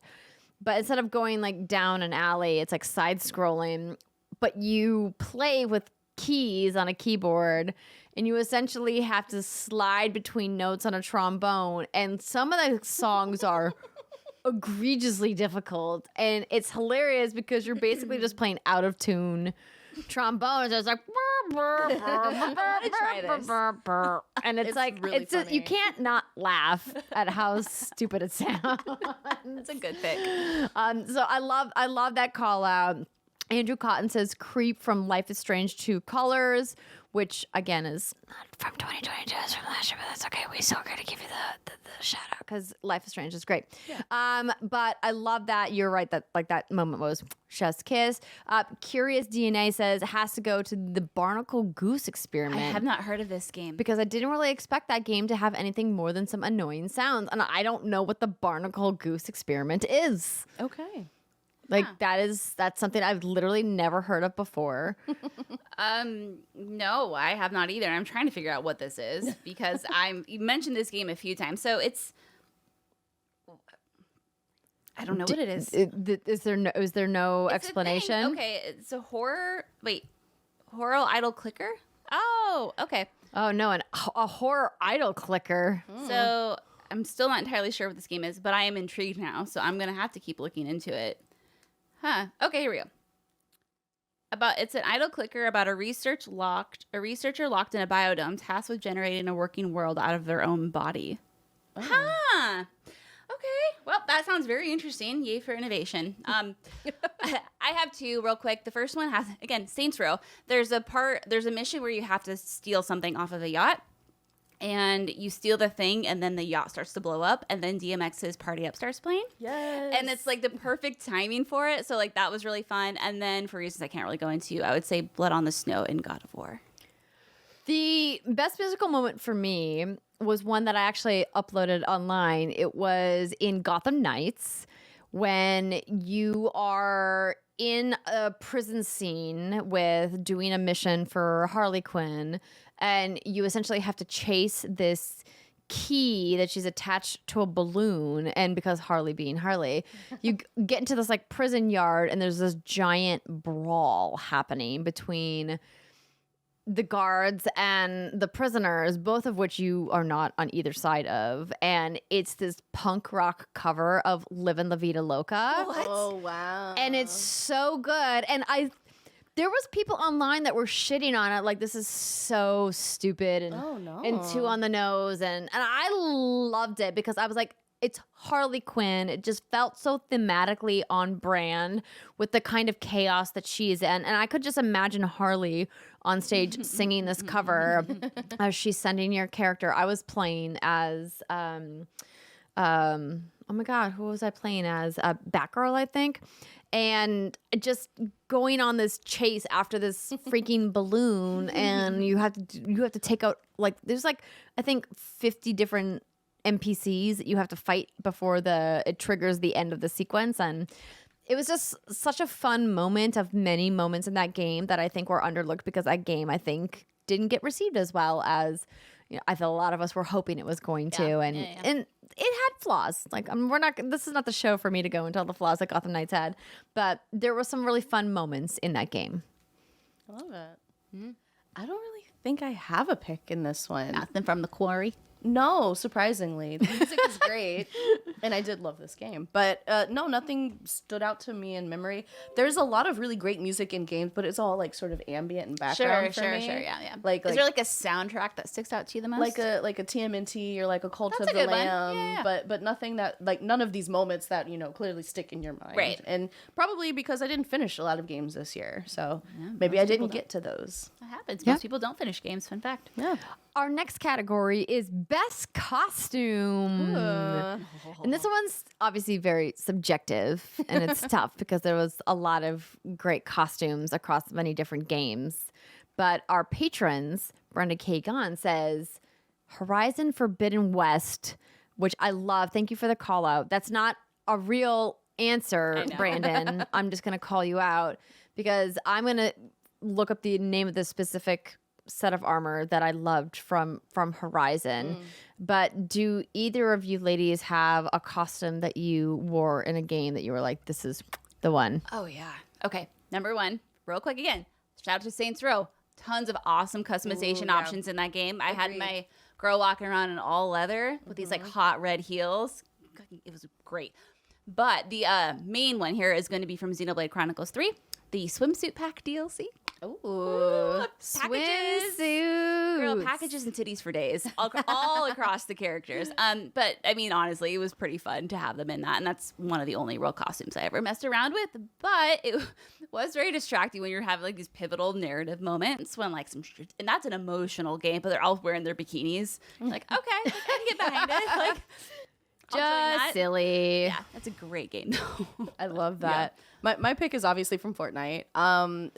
But instead of going like down an alley, it's like side scrolling, but you play with keys on a keyboard and you essentially have to slide between notes on a trombone. And some of the songs are egregiously difficult. And it's hilarious because you're basically just playing out of tune trombones. It's like, try this. and it's It's like, really you funny. can't not laugh at how stupid it sounds. It's a good pick. So I love that call out. Andrew Cotton says "Creep" from Life is Strange 2 Colors, which again is not from 2022, it's from last year, but that's okay. We still got to give you the shout out because Life is Strange is great. But I love that. You're right that like that moment was chef's kiss. Curious DNA says has to go to the Barnacle Goose experiment. I have not heard of this game. Because I didn't really expect that game to have anything more than some annoying sounds. And I don't know what the Barnacle Goose experiment is. Okay. Like that's something I've literally never heard of before. No, I have not either. I'm trying to figure out what this is because you mentioned this game a few times. So it's I don't know what it is. Is there no It's a thing. explanation? Okay, it's a horror idol clicker. Oh, okay. Oh no, a horror idol clicker. So I'm still not entirely sure what this game is, but I am intrigued now. So I'm gonna have to keep looking into it. Huh. Okay, here we go. It's an idle clicker about a researcher locked in a biodome tasked with generating a working world out of their own body. Huh. Okay. Well, that sounds very interesting. Yay for innovation. I have 2 real quick. The first one has, again, Saints Row. There's a mission where you have to steal something off of a yacht. And you steal the thing, and then the yacht starts to blow up, and then DMX's Party Up starts playing. Yes. And it's like the perfect timing for it. So like that was really fun. And then for reasons I can't really go into, I would say Blood on the Snow in God of War. The best musical moment for me was one that I actually uploaded online. It was in Gotham Knights when you are in a prison scene with doing a mission for Harley Quinn, and you essentially have to chase this key that she's attached to a balloon. And because Harley being Harley, you get into this like prison yard, and there's this giant brawl happening between the guards and the prisoners, both of which you are not on either side of. And it's this punk rock cover of Livin' La Vida Loca. What? Oh, wow. And it's so good. And there was people online that were shitting on it, like this is so stupid and, Oh, no. and too on the nose. And I loved it because I was like, it's Harley Quinn. It just felt so thematically on brand with the kind of chaos that she is in. And I could just imagine Harley on stage singing this cover as she's sending your character. I was playing as, oh my God, who was I playing as? Batgirl, I think. and just going on this chase after this freaking balloon, and you have to take out, like, there's like I think 50 different NPCs that you have to fight before it triggers the end of the sequence. And it was just such a fun moment of many moments in that game that I think were underlooked, because that game, I think, didn't get received as well as, you know, I feel a lot of us were hoping it was going to. And it had flaws. Like, this is not the show for me to go into all the flaws that Gotham Knights had, but there were some really fun moments in that game. I love it. I don't really think I have a pick in this one. Nothing from the Quarry. No, surprisingly. The music is great, and I did love this game. But no, nothing stood out to me in memory. There's a lot of really great music in games, but it's all like sort of ambient and background for me. Sure, yeah. Like, is there like a soundtrack that sticks out to you the most? Like a TMNT or like a Cult That's of a the good one. Lamb, Yeah. but nothing that, like, none of these moments that, you know, clearly stick in your mind. Right. And probably because I didn't finish a lot of games this year, so maybe I didn't get to those. That happens. Yeah. Most people don't finish games. Fun fact. Yeah. Our next category is best costume. And this one's obviously very subjective, and it's tough because there was a lot of great costumes across many different games. But our patrons, Brenda K. Gon, says Horizon Forbidden West, which I love. Thank you for the call out. That's not a real answer, Brandon. I'm just going to call you out because I'm going to look up the name of the specific set of armor that I loved from Horizon. But do either of you ladies have a costume that you wore in a game that you were like, this is the one? Oh, yeah. Okay. Number one, real quick again, shout out to Saints Row. Tons of awesome customization options in that game. I had my girl walking around in all leather with these like hot red heels. It was great. But the main one here is going to be from Xenoblade Chronicles 3, the swimsuit pack DLC. Ooh. Packages. Swimsuit. Girl, packages and titties for days, all across the characters. But I mean, honestly, it was pretty fun to have them in that, and that's one of the only real costumes I ever messed around with. But it was very distracting when you're having like these pivotal narrative moments when like and that's an emotional game, but they're all wearing their bikinis. You're like, okay, like, I can get behind it. Like, Just silly. yeah, that's a great game. I love that. My pick is obviously from Fortnite.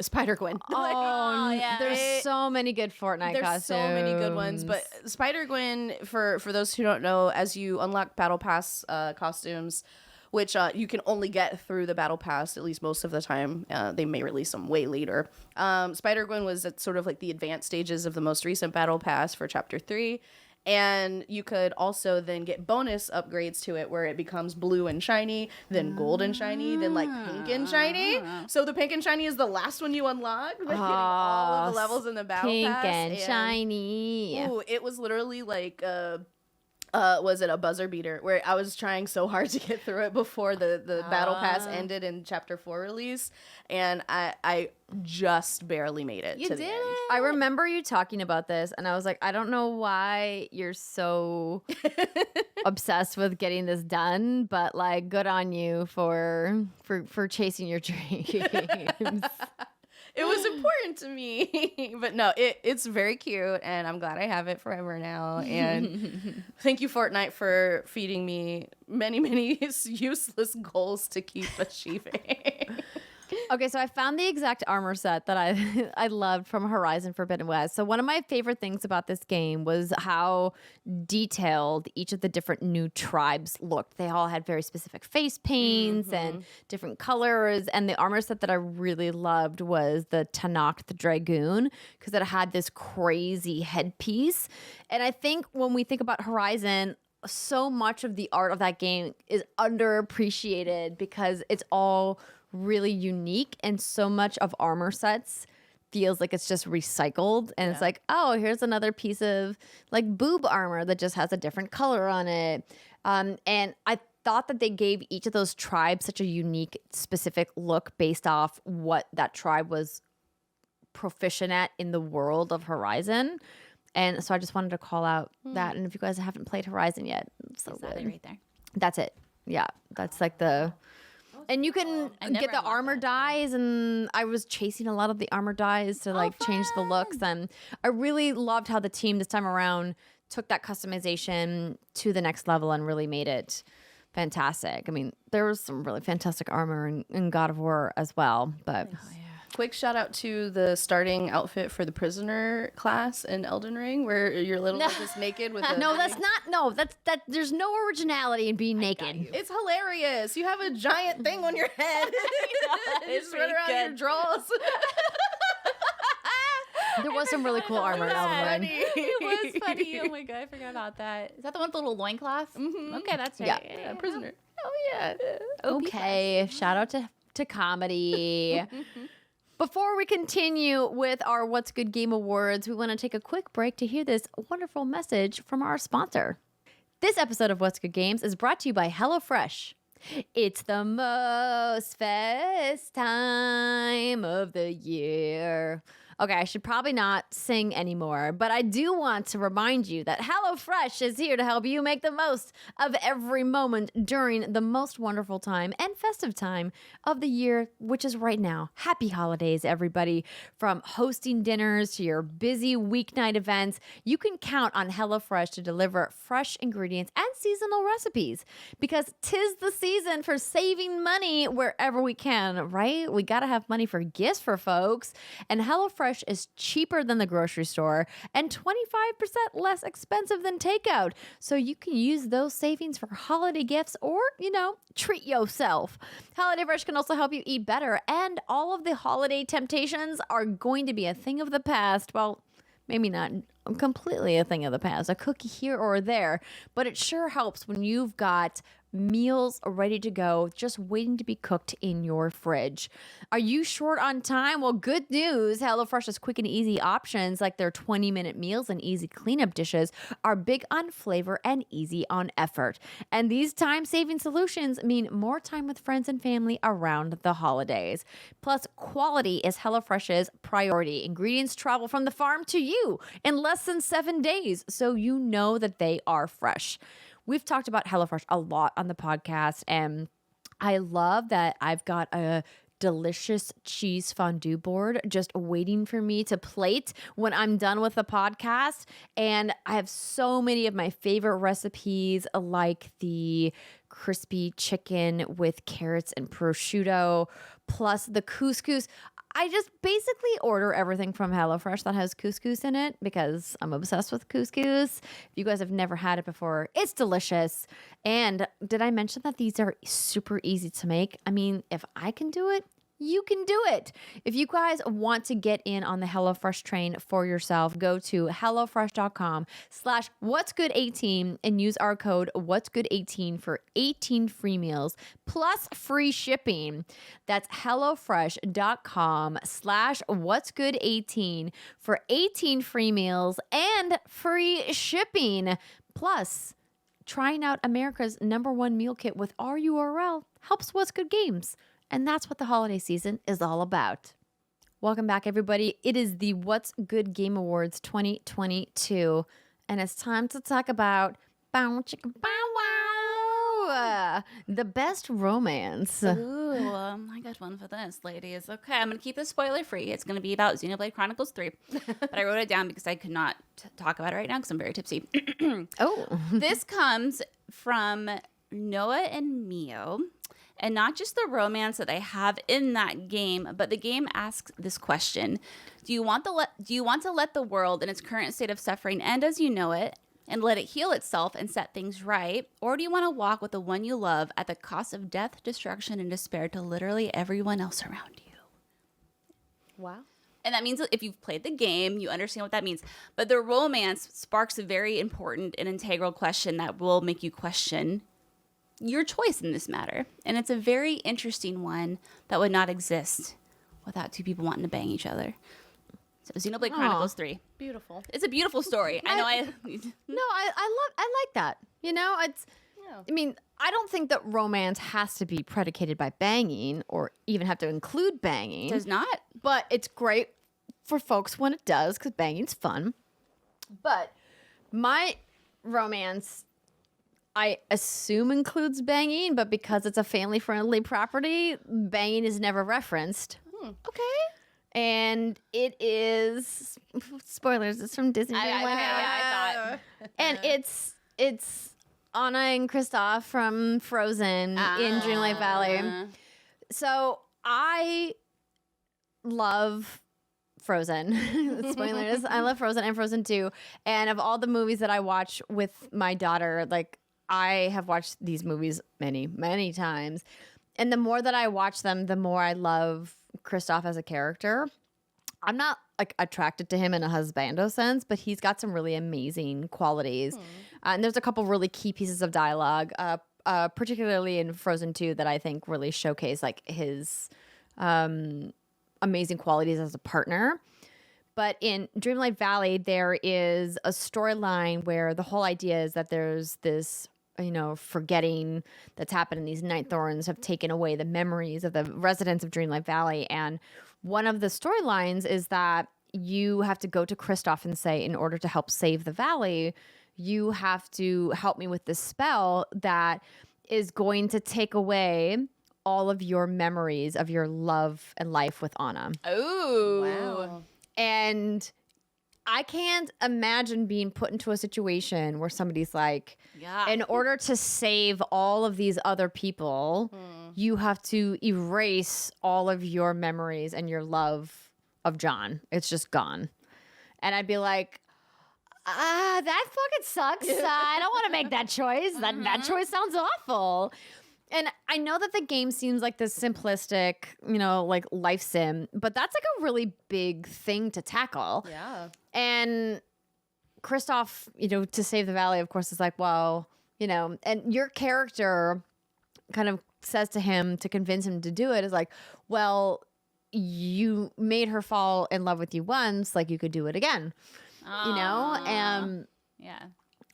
Spider-Gwen. Oh, yeah. There's so many good Fortnite There's costumes. so many good ones, but Spider-Gwen, for those who don't know, as you unlock Battle Pass costumes, which you can only get through the Battle Pass, at least most of the time. They may release them way later. Spider-Gwen was at sort of like the advanced stages of the most recent Battle Pass for Chapter 3. And you could also then get bonus upgrades to it where it becomes blue and shiny, then gold and shiny, then like pink and shiny. So the pink and shiny is the last one you unlock. Like, getting all of the levels in the Battle Pass. Pink and shiny. Ooh, it was literally like was it a buzzer beater where I was trying so hard to get through it before the Battle Pass ended in Chapter 4 release, and I just barely made it. You to the did end. it. I remember you talking about this, and I was like, I don't know why you're so obsessed with getting this done, but like, good on you for chasing your dreams. It was important to me. But no, it's very cute, and I'm glad I have it forever now. And thank you, Fortnite, for feeding me many, many useless goals to keep achieving. Okay, so I found the exact armor set that I loved from Horizon Forbidden West. So one of my favorite things about this game was how detailed each of the different new tribes looked. They all had very specific face paints and different colors. And the armor set that I really loved was the Tanakh the Dragoon, because it had this crazy headpiece. And I think when we think about Horizon, so much of the art of that game is underappreciated because it's all really unique, and so much of armor sets feels like it's just recycled, and it's like, oh, here's another piece of like boob armor that just has a different color on it. And I thought that they gave each of those tribes such a unique, specific look based off what that tribe was proficient at in the world of Horizon. And so I just wanted to call out that. And if you guys haven't played Horizon yet, it's so good. Right there. That's it. Yeah, that's like the... And you can get the unlocked armor dyes, and I was chasing a lot of the armor dyes to like change the looks. And I really loved how the team this time around took that customization to the next level and really made it fantastic. I mean, there was some really fantastic armor in God of War as well, but Quick shout out to the starting outfit for the prisoner class in Elden Ring, where you're literally just naked with a there's no originality in being naked. It's hilarious. You have a giant thing on your head. You just run around in your drawers. There was some really cool armor in Elden Ring. It was funny. Oh my god, I forgot about that. Is that the one with the little loincloth? Mm-hmm. Okay, that's right. Yeah, prisoner. Oh yeah. Okay, shout out to comedy. Before we continue with our What's Good Game Awards, we want to take a quick break to hear this wonderful message from our sponsor. This episode of What's Good Games is brought to you by HelloFresh. It's the most fest time of the year. Okay, I should probably not sing anymore, but I do want to remind you that HelloFresh is here to help you make the most of every moment during the most wonderful time and festive time of the year, which is right now. Happy holidays, everybody. From hosting dinners to your busy weeknight events, you can count on HelloFresh to deliver fresh ingredients and seasonal recipes, because 'tis the season for saving money wherever we can, right? We gotta have money for gifts for folks, and HelloFresh is cheaper than the grocery store and 25% less expensive than takeout. So you can use those savings for holiday gifts or, treat yourself. Holiday Fresh can also help you eat better, and all of the holiday temptations are going to be a thing of the past. Well, maybe not completely a thing of the past, a cookie here or there, but it sure helps when you've got meals ready to go, just waiting to be cooked in your fridge. Are you short on time? Well, good news. HelloFresh has quick and easy options like their 20-minute meals and easy cleanup dishes are big on flavor and easy on effort. And these time-saving solutions mean more time with friends and family around the holidays. Plus, quality is HelloFresh's priority. Ingredients travel from the farm to you in less than 7 days, so you know that they are fresh. We've talked about HelloFresh a lot on the podcast, and I love that I've got a delicious cheese fondue board just waiting for me to plate when I'm done with the podcast. And I have so many of my favorite recipes, like the crispy chicken with carrots and prosciutto, plus the couscous. I just basically order everything from HelloFresh that has couscous in it because I'm obsessed with couscous. If you guys have never had it before, it's delicious. And did I mention that these are super easy to make? I mean, if I can do it, you can do it. If you guys want to get in on the HelloFresh train for yourself, go to hellofresh.com/whatsgood18 and use our code whatsgood18 for 18 free meals plus free shipping. That's hellofresh.com/whatsgood18 for 18 free meals and free shipping. Plus, trying out America's #1 meal kit with our URL helps What's Good Games. And that's what the holiday season is all about. Welcome back, everybody. It is the What's Good Game Awards 2022. And it's time to talk about Bow Chicka Bow Wow, the best romance. Ooh, I got one for this, ladies. Okay, I'm going to keep this spoiler free. It's going to be about Xenoblade Chronicles 3. But I wrote it down because I could not talk about it right now because I'm very tipsy. Oh. This comes from Noah and Mio. And not just the romance that they have in that game, but the game asks this question: Do you want to let the world in its current state of suffering end as you know it, and let it heal itself and set things right, or do you want to walk with the one you love at the cost of death, destruction, and despair to literally everyone else around you? Wow. And that means that if you've played the game, you understand what that means. But the romance sparks a very important and integral question that will make you question your choice in this matter. And it's a very interesting one that would not exist without two people wanting to bang each other. So Xenoblade Chronicles 3. Beautiful. It's a beautiful story. I know I like that. It's I mean, I don't think that romance has to be predicated by banging or even have to include banging. Does not. But it's great for folks when it does, because banging's fun. But my romance, I assume, includes banging, but because it's a family-friendly property, banging is never referenced. Okay. And it is, spoilers, it's from Disney. I thought. And it's Anna and Kristoff from Frozen in Dreamlight Valley. So I love Frozen. Spoilers. I love Frozen and Frozen 2. And of all the movies that I watch with my daughter, like I have watched these movies many, many times. And the more that I watch them, the more I love Kristoff as a character. I'm not like attracted to him in a husbando sense, but he's got some really amazing qualities. And there's a couple really key pieces of dialogue, particularly in Frozen 2, that I think really showcase like his amazing qualities as a partner. But in Dreamlight Valley, there is a storyline where the whole idea is that there's this, forgetting that's happened, and these night thorns have taken away the memories of the residents of Dreamlight Valley. And one of the storylines is that you have to go to Kristoff and say, in order to help save the valley, you have to help me with this spell that is going to take away all of your memories of your love and life with Anna. Oh, Wow. And I can't imagine being put into a situation where somebody's like, in order to save all of these other people, you have to erase all of your memories and your love of John. It's just gone. And I'd be like, that fucking sucks. I don't want to make that choice. That choice sounds awful. And I know that the game seems like this simplistic, like life sim, but that's like a really big thing to tackle. Yeah. And Kristoff, to save the valley, of course, is like, well, and your character kind of says to him to convince him to do it is like, well, you made her fall in love with you once, like you could do it again, yeah.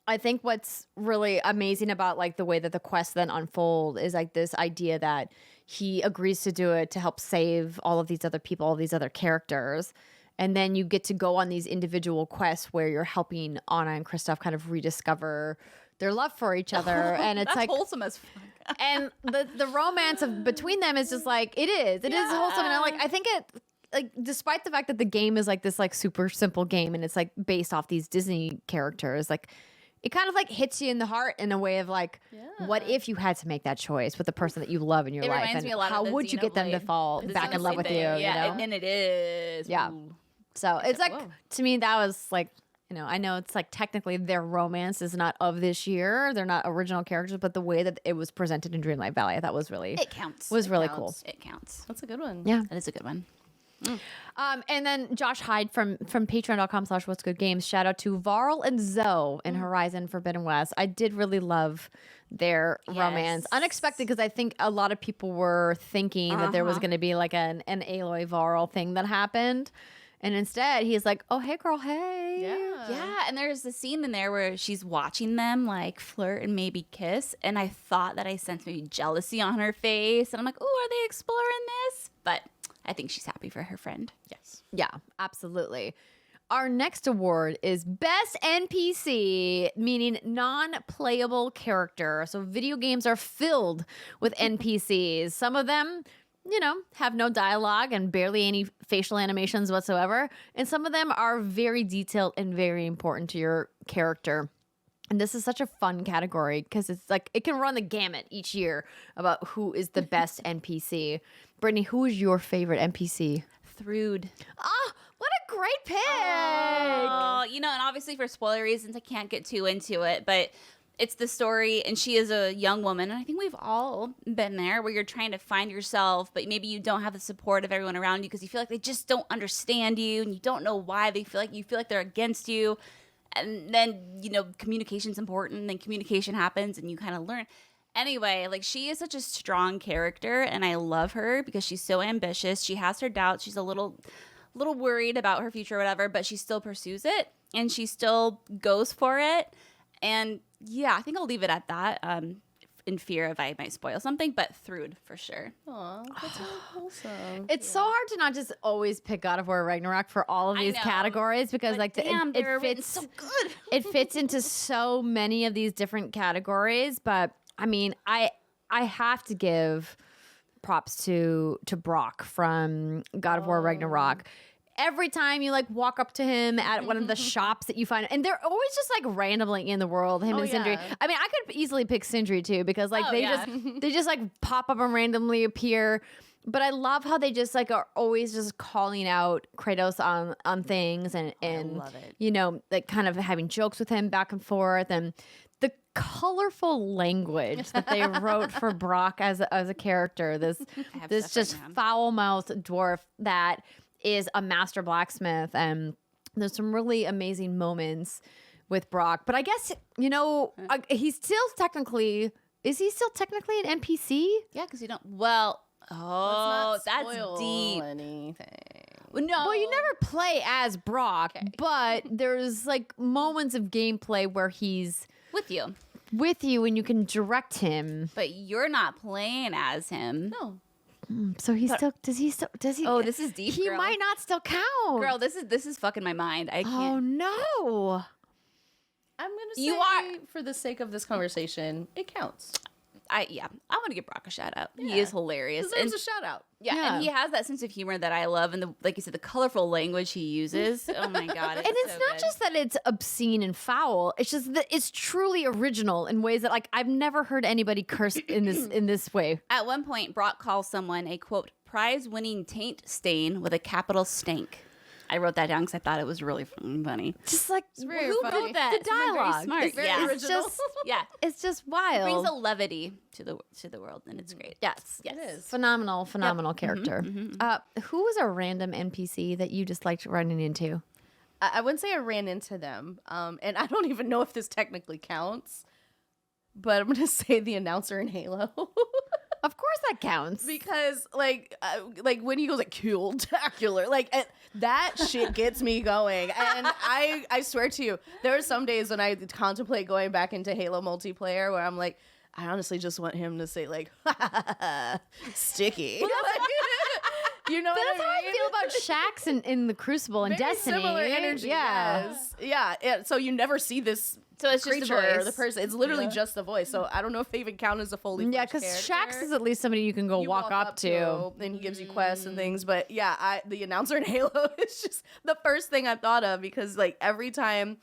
I think what's really amazing about like the way that the quests then unfold is like this idea that he agrees to do it to help save all of these other people, all these other characters. And then you get to go on these individual quests where you're helping Anna and Kristoff kind of rediscover their love for each other. And it's That's like wholesome as fuck. and the romance between them is just like, it is wholesome. And I think it, like, despite the fact that the game is like this like super simple game and it's like based off these Disney characters, like it kind of like hits you in the heart in a way of like, what if you had to make that choice with the person that you love in your life? Reminds And me a lot how of the would you get them to Xenoblade- fall the back in love Xenoblade with you? thing. You Yeah, know? and it is. Yeah. Ooh. So it's like, whoa. to me, that was like, I know it's like technically their romance is not of this year. They're not original characters, but the way that it was presented in Dreamlight Valley, I thought was really, It counts. really counts. It counts. That's a good one. Yeah. That is a good one. And then Josh Hyde from patreon.com/what's good games. Shout out to Varl and Zoe in Horizon Forbidden West. I did really love their romance. Unexpected, because I think a lot of people were thinking that there was going to be like an Aloy Varl thing that happened. And instead he's like, oh, hey girl, hey. Yeah, and there's a scene in there where she's watching them like flirt and maybe kiss, and I thought that I sensed maybe jealousy on her face, and I'm like, oh, are they exploring this? But I think she's happy for her friend. Yes. Yeah, absolutely. Our next award is Best NPC, meaning non-playable character. So video games are filled with NPCs. Some of them, have no dialogue and barely any facial animations whatsoever. And some of them are very detailed and very important to your character. And this is such a fun category because it's like it can run the gamut each year about who is the best NPC. Brittany, who is your favorite NPC? Thrude. Oh, what a great pick! Oh, and obviously for spoiler reasons, I can't get too into it, but it's the story, and she is a young woman, and I think we've all been there, where you're trying to find yourself, but maybe you don't have the support of everyone around you because you feel like they just don't understand you, and you don't know why you feel like they're against you. And then, communication's important, and then communication happens, and you kind of learn. Anyway, like, she is such a strong character, and I love her because she's so ambitious. She has her doubts. She's a little worried about her future or whatever, but she still pursues it, and she still goes for it. And yeah, I think I'll leave it at that, in fear of I might spoil something, but Thrude for sure. Aw, that's really wholesome. It's so hard to not just always pick God of War Ragnarok for all of I these know. categories because But damn, it they're written fits so good. it fits into so many of these different categories. But I mean, I have to give props to Brock from God of War Ragnarok. every time you like walk up to him at one of the shops that you find, and they're always just like randomly in the world. Him and Sindri. I mean, I could easily pick Sindri too because like they just like pop up and randomly appear. But I love how they just like are always just calling out Kratos on things and love it. You know, like kind of having jokes with him back and forth, and the colorful language that they wrote for Brock as a character. This just foul-mouthed dwarf that is a master blacksmith, and there's some really amazing moments with Brock. But I guess, you know, he's still technically an NPC? Yeah, because you don't. Well. Oh, that's deep. Anything. No. Well, you never play as Brock, but there's like moments of gameplay where he's with you, and you can direct him. But you're not playing as him. No. So does he? Oh, this is deep. He girl. might not still count. Girl, this is fucking my mind. I can't. Oh no. I'm gonna say, for the sake of this conversation, it counts. I want to give Brock a shout out. Yeah. He is hilarious. There's a shout out. Yeah, and he has that sense of humor that I love, and like you said, the colorful language he uses. Oh my god! And it's so not good. just that it's obscene and foul. It's just that it's truly original in ways that like I've never heard anybody curse in this way. At one point, Brock calls someone a quote prize-winning taint stain with a capital stank. I wrote that down because I thought it was really funny. Just like It's very Who funny. wrote that? The Someone very dialogue. smart. It's very yeah. original. It's just It wild. brings a levity to the world, and it's great. Yes. Yes. It is. Phenomenal character. Who was a random NPC that you just liked running into? I wouldn't say I ran into them, and I don't even know if this technically counts, but I'm gonna say the announcer in Halo. Of course that counts. Because like when he goes like "Kill-tacular," like that shit gets me going, and I swear to you, there are some days when I contemplate going back into Halo multiplayer where I'm like, I honestly just want him to say like "sticky." You know That's what how I I mean? feel about Shaxx in the Crucible and Very Destiny. similar energy. Yeah. Yes. Yeah. So you never see this. So it's just the creature or voice. the person. It's literally just the voice. So I don't know if they even count as a fully Yeah, fledged because character. Shaxx is at least somebody you can go You walk up to. and he gives you quests and things. But yeah, the announcer in Halo is just the first thing I thought of, because like every time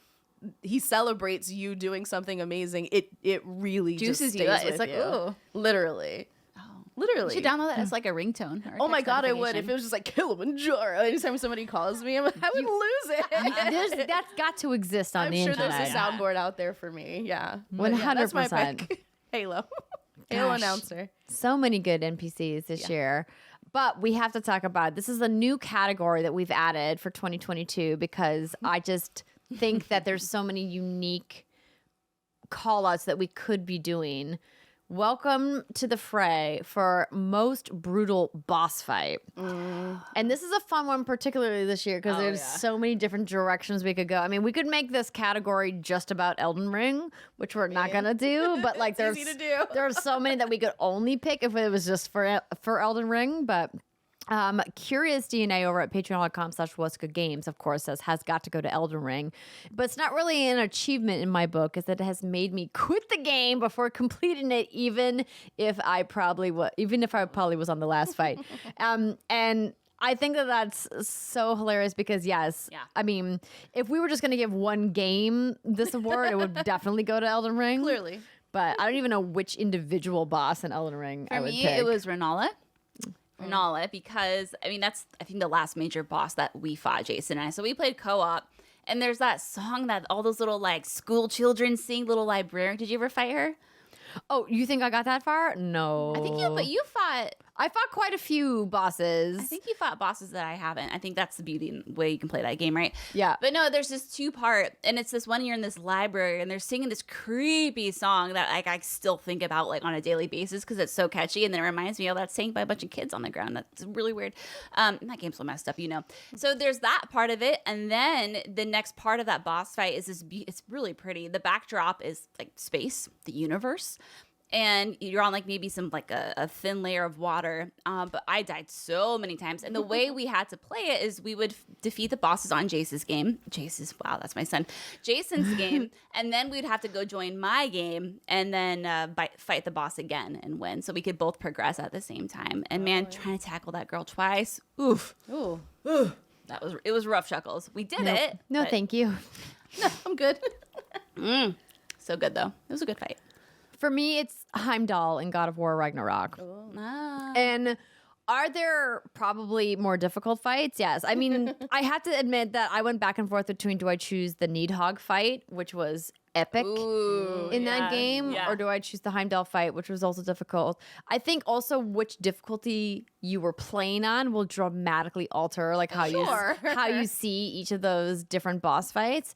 he celebrates you doing something amazing, it really Juices just you. stays It's with like, you. ooh. Literally. You Literally. should download that as like a ringtone. Or a Oh my text god, I would. notification. If it was just like Kilimanjaro, anytime somebody calls me, I would lose it. That's got to exist on I'm the sure internet. there's a soundboard out there for me. Yeah. But yeah, that's my 100%. pick. Halo. Halo Gosh. announcer. So many good NPCs this year. But we have to talk about this is a new category that we've added for 2022 because I just think that there's so many unique call outs that we could be doing. Welcome to the fray for most brutal boss fight. And this is a fun one, particularly this year, because there's so many different directions we could go. I mean, we could make this category just about Elden Ring, which we're not gonna do, but like there's easy to do. there are so many that we could only pick if it was just for Elden Ring, but Curious DNA over at patreon.com/what'sgoodgames, of course, has got to go to Elden Ring. But it's not really an achievement in my book, is that it has made me quit the game before completing it, even if I probably was on the last fight. And I think that that's so hilarious because, yes, I mean, if we were just going to give one game this award, it would definitely go to Elden Ring. Clearly. But I don't even know which individual boss in Elden Ring I For would me, pick. it was Renala. Renala, because I mean that's I think the last major boss that we fought, Jason and I. So we played co-op, and there's that song that all those little like school children sing, little librarian. Did you ever fight her? Oh, you think I got that far? No. I think you fought. I fought quite a few bosses. I think you fought bosses that I haven't. I think that's the beauty and way you can play that game, right? Yeah. But no, there's this 2-part, and it's this one you're in this library, and they're singing this creepy song that like I still think about like on a daily basis because it's so catchy, and then it reminds me of that sang by a bunch of kids on the ground. That's really weird. And that game's so messed up, you know. So there's that part of it, and then the next part of that boss fight is this. It's really pretty. The backdrop is like space, the universe. And you're on like maybe some like a thin layer of water. But I died so many times. And the way we had to play it is we would defeat the bosses on Jason's game. Wow, that's my son. Jason's game. And then we'd have to go join my game and then fight the boss again and win. So we could both progress at the same time. And man, trying to tackle that girl twice. Oof. Ooh. It was rough, Chuckles. We did it. No, but- thank you. No, I'm good. So good though. It was a good fight. For me, it's Heimdall in God of War Ragnarok. Ah. And are there probably more difficult fights? Yes. I mean, I have to admit that I went back and forth between do I choose the Needhog fight, which was epic Ooh, in that game, yeah. or do I choose the Heimdall fight, which was also difficult? I think also which difficulty you were playing on will dramatically alter like how you see each of those different boss fights.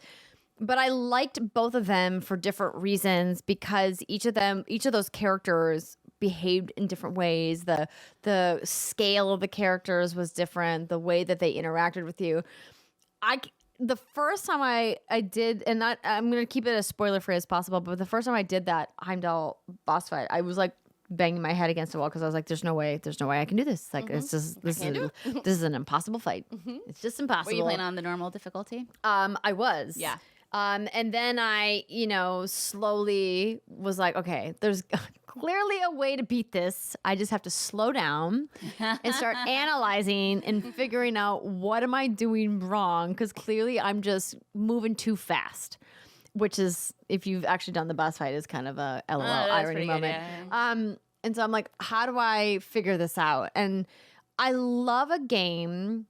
But I liked both of them for different reasons because each of those characters behaved in different ways. The scale of the characters was different. The way that they interacted with you. The first time I did, and I'm going to keep it as spoiler free as possible, but the first time I did that Heimdall boss fight, I was like banging my head against the wall because I was like, there's no way I can do this. Like, it's just, this is an impossible fight. It's just impossible. Were you playing on the normal difficulty? I was. Yeah. And then I, slowly was like, okay, there's clearly a way to beat this. I just have to slow down and start analyzing and figuring out what am I doing wrong? Because clearly I'm just moving too fast, which is, if you've actually done the boss fight, is kind of a LOL irony moment. And so I'm like, how do I figure this out? And I love a game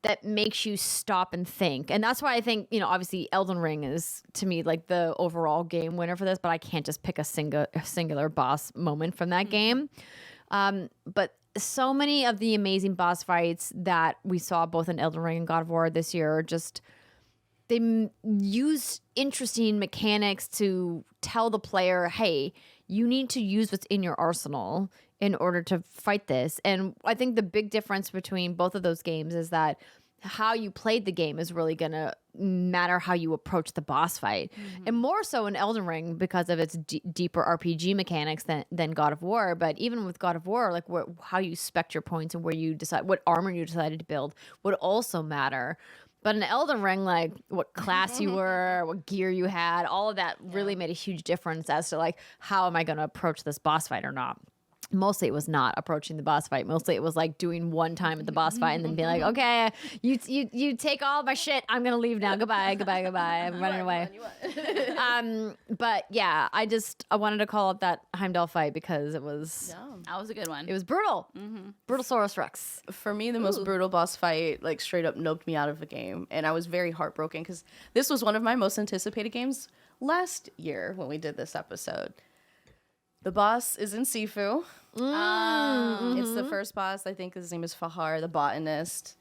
that makes you stop and think. And that's why I think, obviously Elden Ring is, to me, like the overall game winner for this, but I can't just pick a singular boss moment from that game. But so many of the amazing boss fights that we saw both in Elden Ring and God of War this year, they use interesting mechanics to tell the player, hey, you need to use what's in your arsenal in order to fight this. And I think the big difference between both of those games is that how you played the game is really going to matter how you approach the boss fight. And more so in Elden Ring because of its deeper RPG mechanics than God of War. But even with God of War, like how you spec your points and where you decide what armor you decided to build would also matter. But in Elden Ring, like what class you were, what gear you had, all of that really made a huge difference as to like, how am I going to approach this boss fight or not? Mostly it was not approaching the boss fight. Mostly it was like doing one time at the boss fight and then being like, okay, you take all my shit. I'm going to leave now. Goodbye. I'm running away. But yeah, I wanted to call up that Heimdall fight because it was... That was a good one. It was brutal. Brutal Saurus Rex. For me, the most brutal boss fight, like straight up noped me out of the game. And I was very heartbroken because this was one of my most anticipated games last year when we did this episode. The boss is in Sifu. It's the first boss. I think his name is Fahar, the botanist.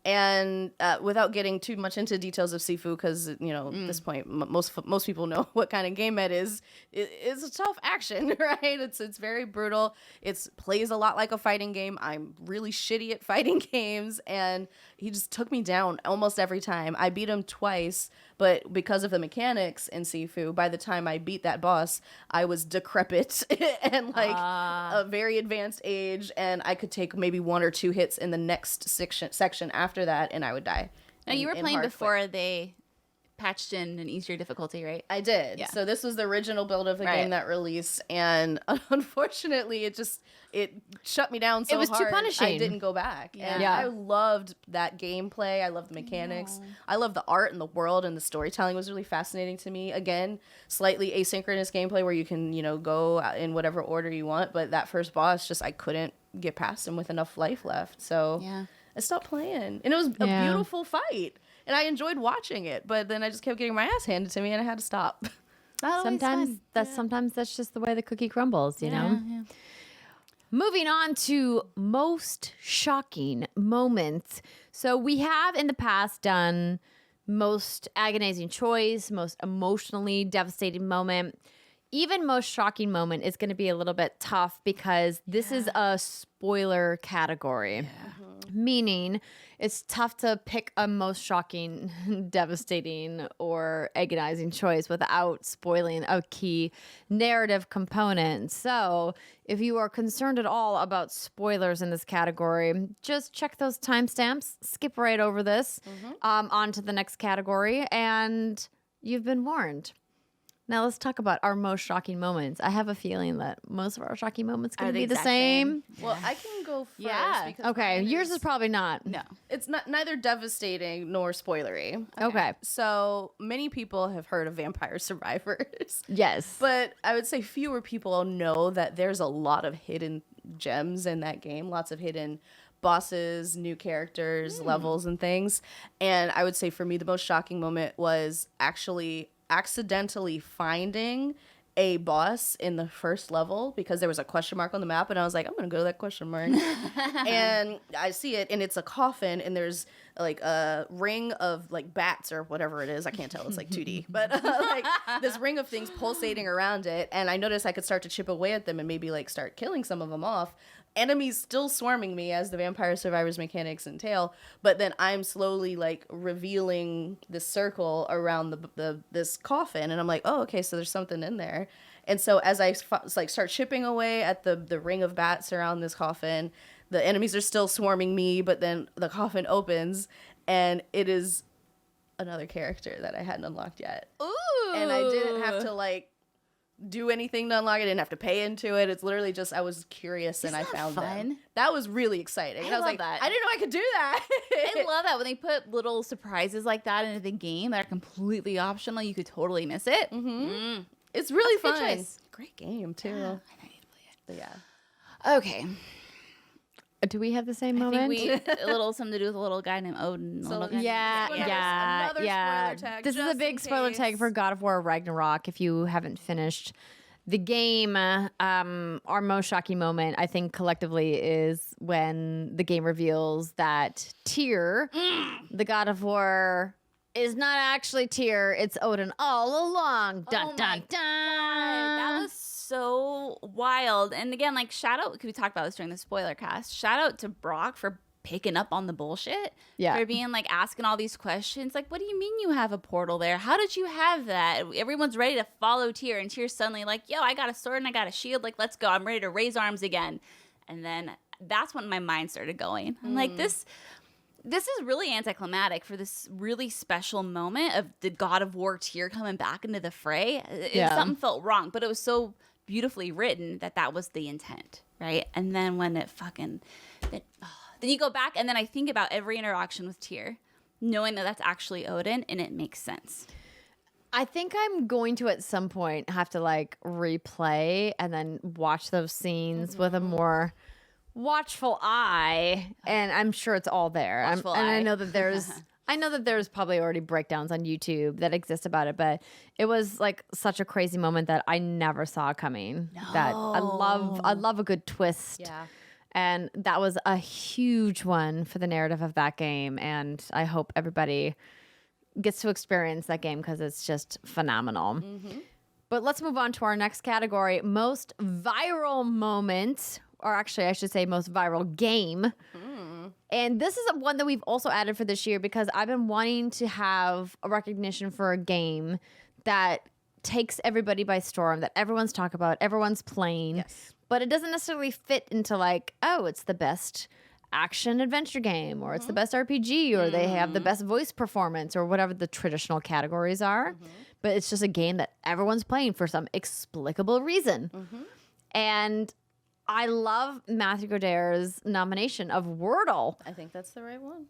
And without getting too much into details of Sifu, because at this point most people know what kind of game it is. It's a tough action, right? It's very brutal. It plays a lot like a fighting game. I'm really shitty at fighting games, and he just took me down almost every time. I beat him twice, but because of the mechanics in Sifu, by the time I beat that boss, I was decrepit and like a very advanced age, and I could take maybe one or two hits in the next section after that, and I would die. Now, you were playing before they patched in an easier difficulty, right? I did. Yeah. So this was the original build of the game that released, and unfortunately, it shut me down so hard. It was too punishing. I didn't go back. Yeah. And I loved that gameplay. I loved the mechanics. I loved the art and the world, and the storytelling was really fascinating to me. Again, slightly asynchronous gameplay where you can, go in whatever order you want, but that first boss, I couldn't get past him with enough life left. So I stopped playing. And it was a beautiful fight. And I enjoyed watching it, but then I just kept getting my ass handed to me, and I had to stop. Sometimes that's just the way the cookie crumbles, you know? Yeah. Moving on to most shocking moments. So we have in the past done most agonizing choice, most emotionally devastating moment. Even most shocking moment is going to be a little bit tough because this is a spoiler category. Meaning it's tough to pick a most shocking, devastating, or agonizing choice without spoiling a key narrative component. So if you are concerned at all about spoilers in this category, just check those timestamps, skip right over this, on to the next category, and you've been warned. Now let's talk about our most shocking moments. I have a feeling that most of our shocking moments are going to be the same. Well, I can go go first. Yeah. because Okay, mine yours is probably not. No. It's not neither devastating nor spoilery. Okay. So many people have heard of Vampire Survivors. Yes. But I would say fewer people know that there's a lot of hidden gems in that game, lots of hidden bosses, new characters, levels, and things. And I would say for me, the most shocking moment was actually accidentally finding a boss in the first level because there was a question mark on the map, and I was like, I'm gonna go to that question mark. And I see it, and it's a coffin, and there's like a ring of like bats or whatever it is. I can't tell, it's like 2D, but like this ring of things pulsating around it. And I noticed I could start to chip away at them and maybe like start killing some of them off. Enemies still swarming me as the Vampire Survivors mechanics entail, but then I'm slowly like revealing this circle around the this coffin, and I'm like, oh, okay, so there's something in there. And so as I like start chipping away at the ring of bats around this coffin, the enemies are still swarming me, but then the coffin opens, and it is another character that I hadn't unlocked yet. Ooh. And I didn't have to like do anything to unlock it. I didn't have to pay into it. It's literally just I was curious and I found fun? them. That was really exciting. And I was love like, that. I didn't know I could do that. I love that when they put little surprises like that into the game that are completely optional. You could totally miss it. It's really That's a good fun. choice. Great game too. I know you need to play But yeah. it. Okay. Do we have the same I moment? think we a little something to do with a little guy named Odin. So, little guy Yeah, Another- yeah, another yeah. spoiler tag, This is a just big in spoiler tag case. for God of War Ragnarok. If you haven't finished the game, our most shocking moment, I think, collectively, is when the game reveals that Tyr, the God of War, is not actually Tyr. It's Odin all along. Dun Oh dun my dun. That was so wild. And again, like shout out, because we talked about this during the spoiler cast. Shout out to Brock for picking up on the bullshit. Yeah. For being like asking all these questions. Like, what do you mean you have a portal there? How did you have that? Everyone's ready to follow Tyr, and Tyr's suddenly like, yo, I got a sword and I got a shield. Like, let's go. I'm ready to raise arms again. And then that's when my mind started going. I'm like, this is really anticlimactic for this really special moment of the God of War Tyr coming back into the fray. Something felt wrong, but it was so beautifully written that was the intent, right? And then when it fucking... Then you go back, and then I think about every interaction with Tyr, knowing that that's actually Odin, and it makes sense. I think I'm going to at some point have to like replay and then watch those scenes with a more watchful eye, and I'm sure it's all there. Watchful And I eye. know that there's probably already breakdowns on YouTube that exist about it, but it was like such a crazy moment that I never saw coming. That I love a good twist. Yeah. And that was a huge one for the narrative of that game, and I hope everybody gets to experience that game because it's just phenomenal. But let's move on to our next category, most viral moment, or actually I should say most viral game. And this is one that we've also added for this year because I've been wanting to have a recognition for a game that takes everybody by storm, that everyone's talking about, everyone's playing. Yes. But it doesn't necessarily fit into like, oh, it's the best action adventure game, or it's the best RPG, or they have the best voice performance, or whatever the traditional categories are. But it's just a game that everyone's playing for some explicable reason. And I love Matthew Godair's nomination of Wordle. I think that's the right one.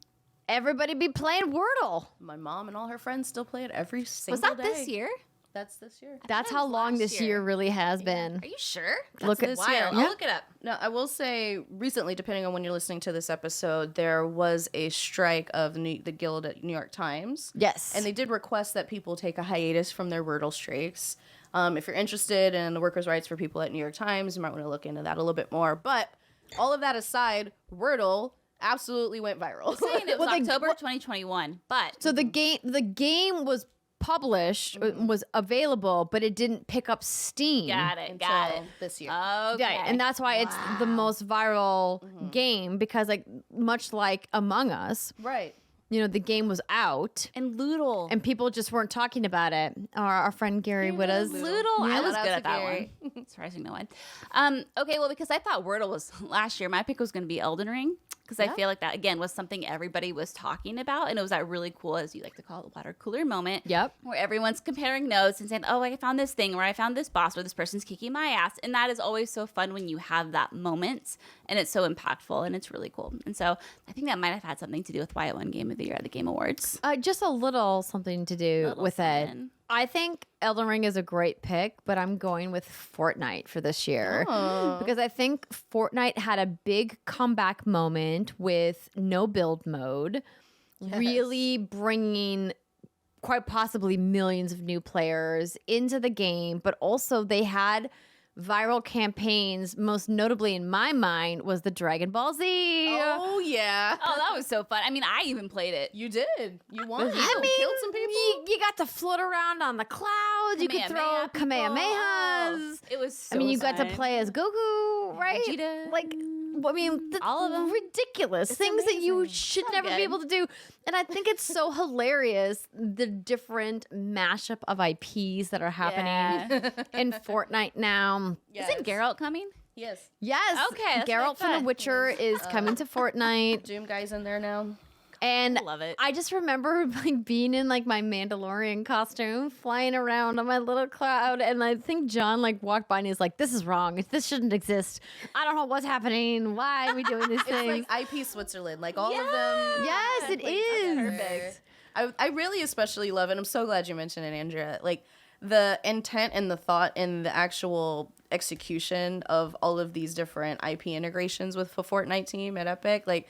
Everybody be playing Wordle. My mom and all her friends still play it every single Was that day. this year? That's this year. That's it how was long last this year. year really has been. Are you sure? Look at this Wild. year. I'll look it up. No, I will say recently, depending on when you're listening to this episode, there was a strike of the Guild at New York Times. Yes. And they did request that people take a hiatus from their Wordle streaks. If you're interested in the workers' rights for people at New York Times, you might want to look into that a little bit more. But all of that aside, Wordle absolutely went viral. Saying it was Well, they- October 2021, but So the game was published, was available, but it didn't pick up steam. got it. Until this year. Okay. Yeah, and that's why it's the most viral game, because like much like Among Us, Right. you know, the game was out And Loodle. and people just weren't talking about it. Our friend Gary Witta's Loodle. I was Shout out good to at that Gary. one. Surprising no one. Okay, well, because I thought Wordle was last year, my pick was going to be Elden Ring. Because I feel like that, again, was something everybody was talking about. And it was that really cool, as you like to call it, water cooler moment. Yep. Where everyone's comparing notes and saying, oh, I found this thing, or I found this boss, or this person's kicking my ass. And that is always so fun when you have that moment. and it's so impactful and it's really cool. And so I think that might have had something to do with why it won Game of the Year at the Game Awards. Just a little something to do with it. I think Elden Ring is a great pick, but I'm going with Fortnite for this year because I think Fortnite had a big comeback moment with no build mode, really bringing quite possibly millions of new players into the game, but also they had viral campaigns. Most notably in my mind was the Dragon Ball Z. Oh yeah. Oh, that was so fun. I mean, I even played it. You did. You won. You killed some people. You got to float around on the clouds. You could throw Kamehamehas. It was so you fun. got to play as Goku, right? Vegeta. Like, I mean, all of them. Ridiculous. It's things amazing. that you should So never be good. able to do. And I think it's so hilarious, the different mashup of IPs that are happening in Fortnite now. Yes. Isn't Geralt coming? Yes. Yes. Okay, that's what I Geralt from The thought. Witcher is coming to Fortnite. Doom guy's in there now. And I love it. I just remember like being in like my Mandalorian costume, flying around on my little cloud, and I think John like walked by and he's like, "This is wrong. This shouldn't exist. I don't know what's happening. Why are we doing these It's things?" like IP Switzerland. Like all of them. Yes, had it places is. there. Perfect. I really especially love it. I'm so glad you mentioned it, Andrea. Like the intent and the thought and the actual execution of all of these different IP integrations with the Fortnite team at Epic. Like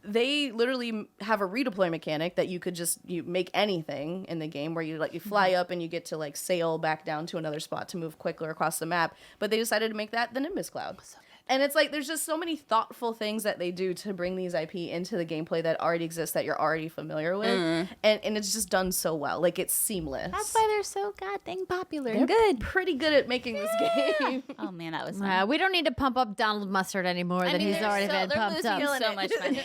they literally have a redeploy mechanic that you could just make anything in the game where you fly up and you get to like sail back down to another spot to move quicker across the map. But they decided to make that the Nimbus Cloud. And it's like there's just so many thoughtful things that they do to bring these IP into the gameplay that already exists that you're already familiar with. And it's just done so well. Like it's seamless. That's why they're so goddamn popular They're and good. pretty good at making this game. Oh man, that was fun. We don't need to pump up Donald Mustard anymore than he's they're already been they're pumped losing up. so much money.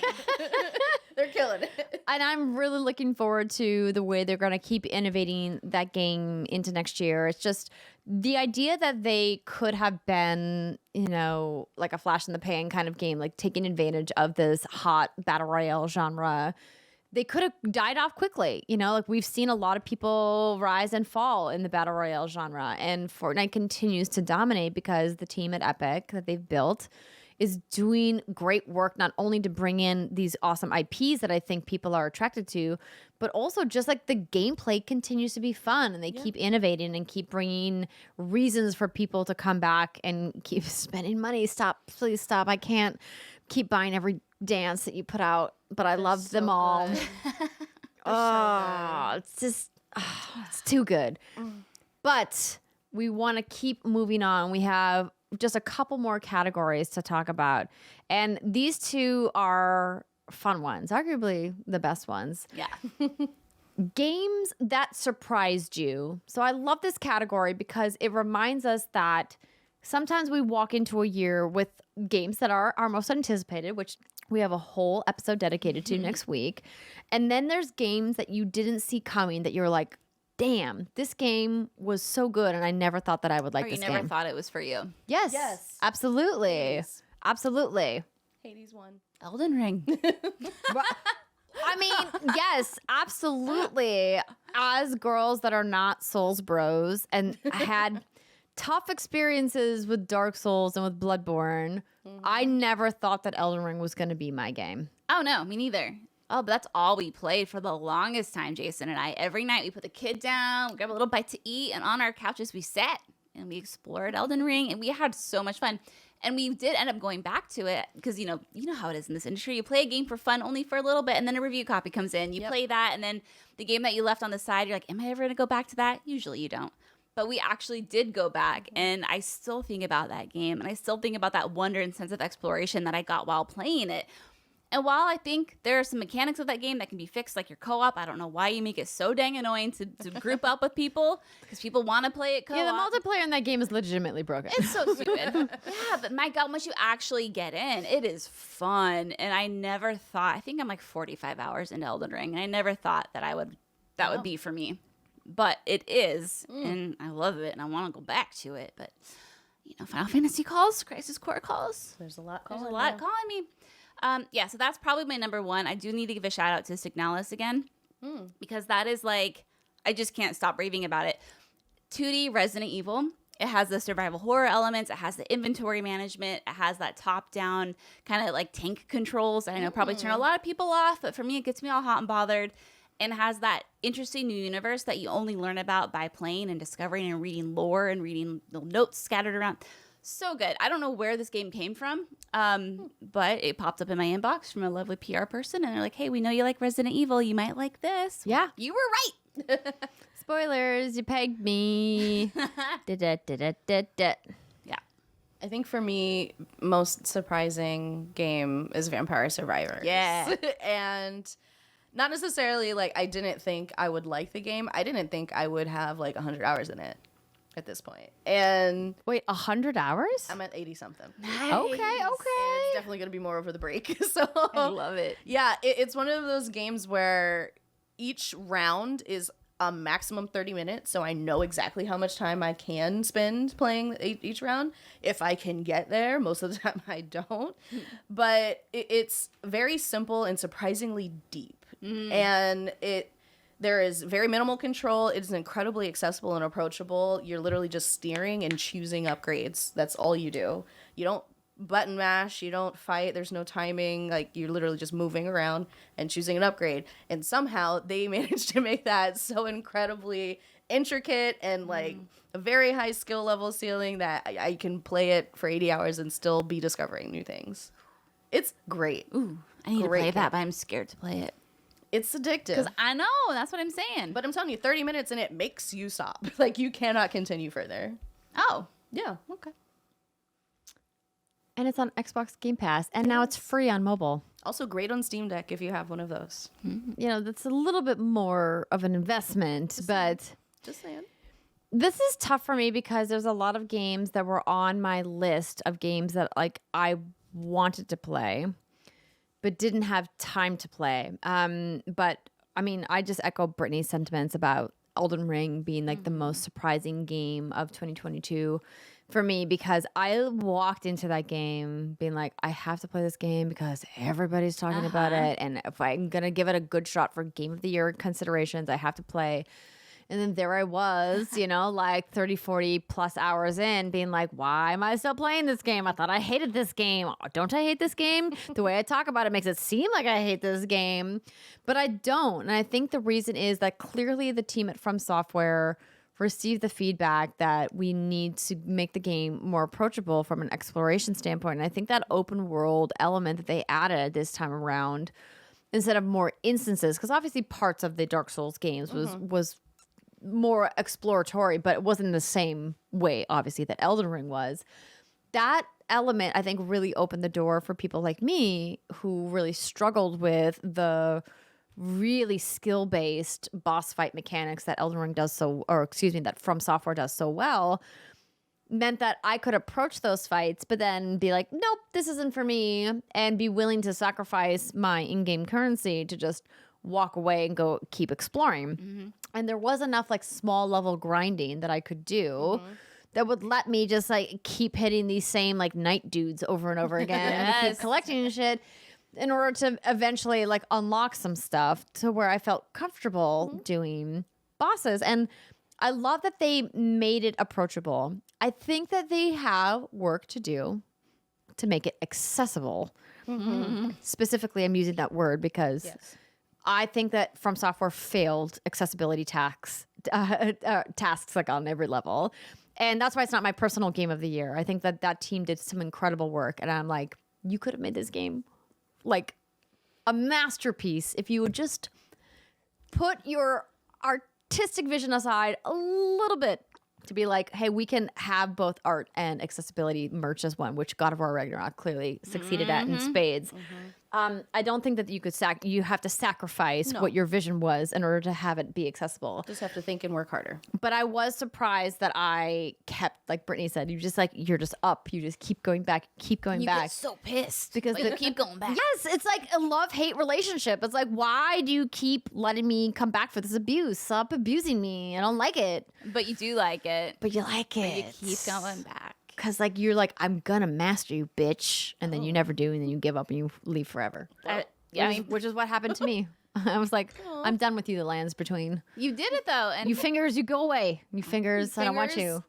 They're killing it. And I'm really looking forward to the way they're going to keep innovating that game into next year. It's just the idea that they could have been, like a flash in the pan kind of game, like taking advantage of this hot battle royale genre. They could have died off quickly. Like we've seen a lot of people rise and fall in the battle royale genre. And Fortnite continues to dominate because the team at Epic that they've built is doing great work, not only to bring in these awesome IPs that I think people are attracted to, but also just like the gameplay continues to be fun and they keep innovating and keep bringing reasons for people to come back and keep spending money. Stop, please stop. I can't keep buying every dance that you put out, but I love them all. It's just, it's too good. But we want to keep moving on. We have just a couple more categories to talk about. And these two are fun ones, arguably the best ones. Yeah. Games that surprised you. So I love this category because it reminds us that sometimes we walk into a year with games that are our most anticipated, which we have a whole episode dedicated to next week. And then there's games that you didn't see coming that you're like, damn, this game was so good and I never thought that I would like Or this you game. never thought it was for you. Yes. Yes. Absolutely. Hades. Absolutely. Hades won. Elden Ring. I mean, yes, absolutely. As girls that are not Souls bros and had tough experiences with Dark Souls and with Bloodborne, I never thought that Elden Ring was going to be my game. Oh no, me neither. Oh, but that's all we played for the longest time, Jason and I. Every night we put the kid down, grab a little bite to eat, and on our couches we sat and we explored Elden Ring, and we had so much fun. And we did end up going back to it because, you know how it is in this industry. You play a game for fun only for a little bit, and then a review copy comes in. You play that, and then the game that you left on the side, you're like, am I ever going to go back to that? Usually you don't. But we actually did go back, and I still think about that game, and I still think about that wonder and sense of exploration that I got while playing it. And while I think there are some mechanics of that game that can be fixed, like your co-op, I don't know why you make it so dang annoying to group up with people, because people want to play it co-op. Yeah, the multiplayer in that game is legitimately broken. It's so stupid. Yeah, but my God, once you actually get in, it is fun. And I never thought, I think I'm like 45 hours into Elden Ring, and I never thought that would be for me. But it is, and I love it, and I want to go back to it. But, Final Fantasy calls, Crisis Core calls. There's a lot calling. There's a lot calling me. So that's probably my number one. I do need to give a shout out to Signalis again, because that is like, I just can't stop raving about it. 2D Resident Evil It has the survival horror elements. It has the inventory management. It has that top-down kind of like tank controls that I know probably turn a lot of people off, but for me, it gets me all hot and bothered. And has that interesting new universe that you only learn about by playing and discovering and reading lore and reading little notes scattered around. So good. I don't know where this game came from, but it popped up in my inbox from a lovely PR person, and they're like, "Hey, we know you like Resident Evil. You might like this." Yeah. You were right. Spoilers, you pegged me. Da-da-da-da-da-da. Yeah. I think for me, most surprising game is Vampire Survivors. Yeah. And not necessarily like I didn't think I would like the game. I didn't think I would have like 100 hours in it at this point. And Wait, 100 hours? I'm at 80 something. Nice. Okay. It's definitely going to be more over the break. So I love it. yeah, it's one of those games where each round is a maximum 30 minutes, so I know exactly how much time I can spend playing each round. If I can get there, most of the time I don't. But it's very simple and surprisingly deep. And there is very minimal control. It is incredibly accessible and approachable. You're literally just steering and choosing upgrades. That's all you do. You don't button mash, you don't fight, there's no timing, like you're literally just moving around and choosing an upgrade. And somehow they managed to make that so incredibly intricate and like a very high skill level ceiling that I can play it for 80 hours and still be discovering new things. It's great. Ooh, I need to Great play game. that, but I'm scared to play it. It's addictive. Because I know, that's what I'm saying. But I'm telling you, 30 minutes and it makes you stop. Like you cannot continue further. Oh. Yeah, okay. And it's on Xbox Game Pass, and now it's free on mobile. Also great on Steam Deck if you have one of those. You know, that's a little bit more of an investment, but Just saying. this is tough for me because there's a lot of games that were on my list of games that like I wanted to play, but didn't have time to play. But I mean, I just echo Brittany's sentiments about Elden Ring being like the most surprising game of 2022 for me, because I walked into that game being like, I have to play this game because everybody's talking about it. And if I'm going to give it a good shot for Game of the Year considerations, I have to play. And then there I was, you know, like 30, 40 plus hours in being like, why am I still playing this game? I thought I hated this game. Don't I hate this game? The way I talk about it makes it seem like I hate this game, but I don't. And I think the reason is that clearly the team at From Software received the feedback that we need to make the game more approachable from an exploration standpoint. And I think that open world element that they added this time around, instead of more instances, because obviously parts of the Dark Souls games was more exploratory, but it wasn't in the same way, obviously, that Elden Ring was. That element, I think, really opened the door for people like me who really struggled with the really skill-based boss fight mechanics that Elden Ring does that From Software does so well, meant that I could approach those fights, but then be like, nope, this isn't for me, and be willing to sacrifice my in-game currency to just walk away and go keep exploring. And there was enough like small level grinding that I could do that would let me just like keep hitting these same like knight dudes over and over again and keep collecting shit in order to eventually like unlock some stuff to where I felt comfortable doing bosses. And I love that they made it approachable. I think that they have work to do to make it accessible. Specifically, I'm using that word because I think that From Software failed accessibility tasks like on every level. And that's why it's not my personal game of the year. I think that that team did some incredible work. And I'm like, you could have made this game like a masterpiece if you would just put your artistic vision aside a little bit to be like, hey, we can have both art and accessibility merged as one, which God of War Ragnarok clearly succeeded at in spades. I don't think that you could you have to sacrifice what your vision was in order to have it be accessible. Just have to think and work harder. But I was surprised that I kept, like Brittany said, you're just up. You just keep going back, You get so pissed because you keep going back. Yes, it's like a love-hate relationship. It's like, why do you keep letting me come back for this abuse? Stop abusing me. I don't like it. But you do like it. But you like it. You keep going back. Because like you're like, I'm gonna master you, bitch. And then you never do, and then you give up and you leave forever. Which is what happened to me. I was like, I'm done with you, the lands between. You did it though. And You fingers, you go away. You fingers, I don't want you.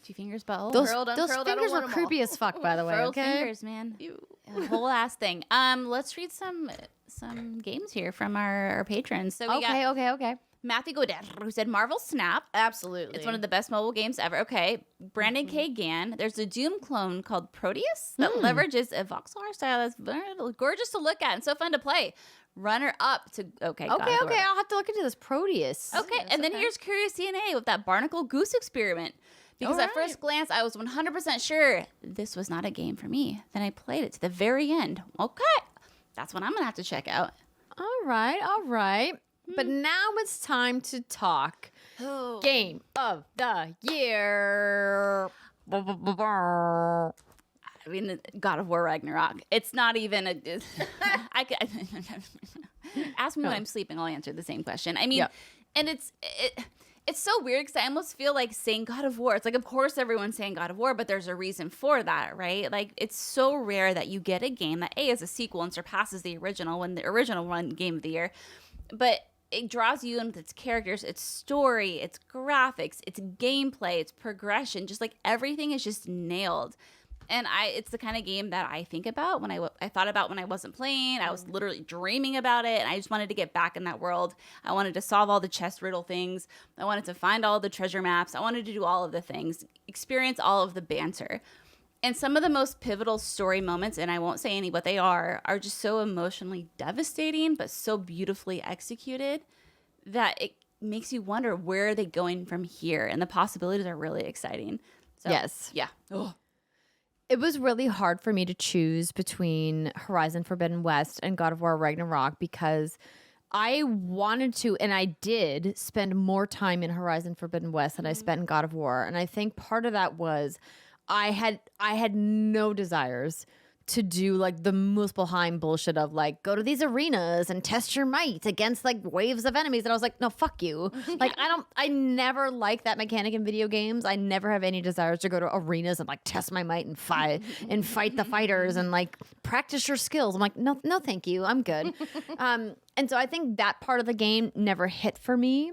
2 fingers, butthole. Those, Curled, those uncurled, I don't fingers want are 'em all. creepy as fuck, by the way. Furled Okay. fingers, man. Ew. A whole ass thing. Let's read some games here from our patrons. So we got Okay. Matthew Godet, who said Marvel Snap. Absolutely. It's one of the best mobile games ever. Okay. Brandon K. Gann. There's a Doom clone called Proteus that leverages a voxel art style that's very gorgeous to look at and so fun to play. Runner up to Okay. I'll have to look into this Proteus. Okay, Yes, and then okay. here's Curious DNA with that Barnacle Goose experiment. Because at first glance, I was 100% sure this was not a game for me. Then I played it to the very end. Okay, that's what I'm going to have to check out. All right. But now it's time to talk Game of the Year. I mean, God of War Ragnarok. It's not even a. Ask me when I'm sleeping. I'll answer the same question. I mean, Yep. and it's so weird because I almost feel like saying God of War. It's like, of course, everyone's saying God of War, but there's a reason for that, right? Like, it's so rare that you get a game that A is a sequel and surpasses the original when the original won Game of the Year, but it draws you in with its characters, its story, its graphics, its gameplay, its progression. Just like everything is just nailed. And it's the kind of game that I think about when I thought about when I wasn't playing. I was literally dreaming about it, and I just wanted to get back in that world. I wanted to solve all the chess riddle things. I wanted to find all the treasure maps. I wanted to do all of the things, experience all of the banter. And some of the most pivotal story moments, and I won't say any what they are just so emotionally devastating, but so beautifully executed that it makes you wonder, where are they going from here? And the possibilities are really exciting. So, Yes. Yeah. Oh. It was really hard for me to choose between Horizon Forbidden West and God of War Ragnarok because I wanted to, and I did, spend more time in Horizon Forbidden West than I spent in God of War. And I think part of that was I had no desires to do like the Muspelheim bullshit of like go to these arenas and test your might against like waves of enemies. And I was like, no, fuck you. Like I never like that mechanic in video games. I never have any desires to go to arenas and like test my might and fight the fighters and like practice your skills. I'm like, no, thank you. I'm good. And so I think that part of the game never hit for me.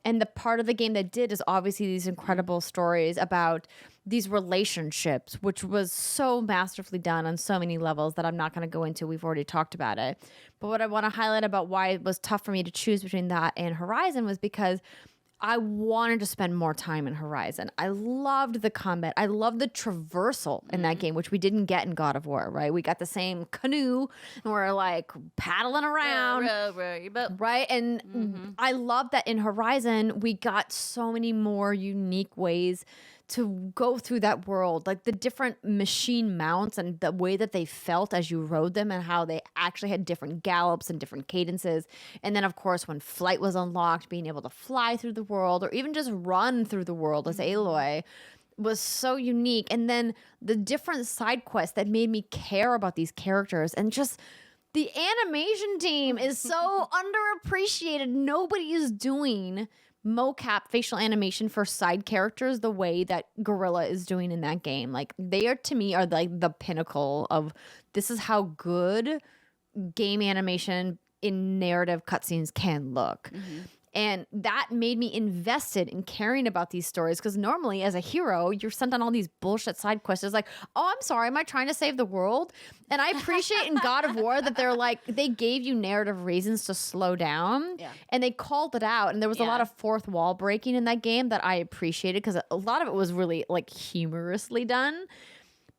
And the part of the game that did is obviously these incredible stories about these relationships, which was so masterfully done on so many levels that I'm not going to go into. We've already talked about it. But what I want to highlight about why it was tough for me to choose between that and Horizon was because I wanted to spend more time in Horizon. I loved the combat. I loved the traversal in that game, which we didn't get in God of War, right? We got the same canoe and we're like paddling around. Right. And I love that in Horizon, we got so many more unique ways to go through that world, like the different machine mounts and the way that they felt as you rode them and how they actually had different gallops and different cadences. And then, of course, when flight was unlocked, being able to fly through the world or even just run through the world as Aloy was so unique. And then the different side quests that made me care about these characters and just the animation team is so underappreciated. Nobody is doing mocap facial animation for side characters the way that Gorilla is doing in that game. Like they are, to me, are like the pinnacle of this is how good game animation in narrative cutscenes can look. And that made me invested in caring about these stories because normally as a hero, you're sent on all these bullshit side quests. It's like, oh, I'm sorry, am I trying to save the world? And I appreciate in God of War that they're like, they gave you narrative reasons to slow down and they called it out. And there was a lot of fourth wall breaking in that game that I appreciated because a lot of it was really like humorously done.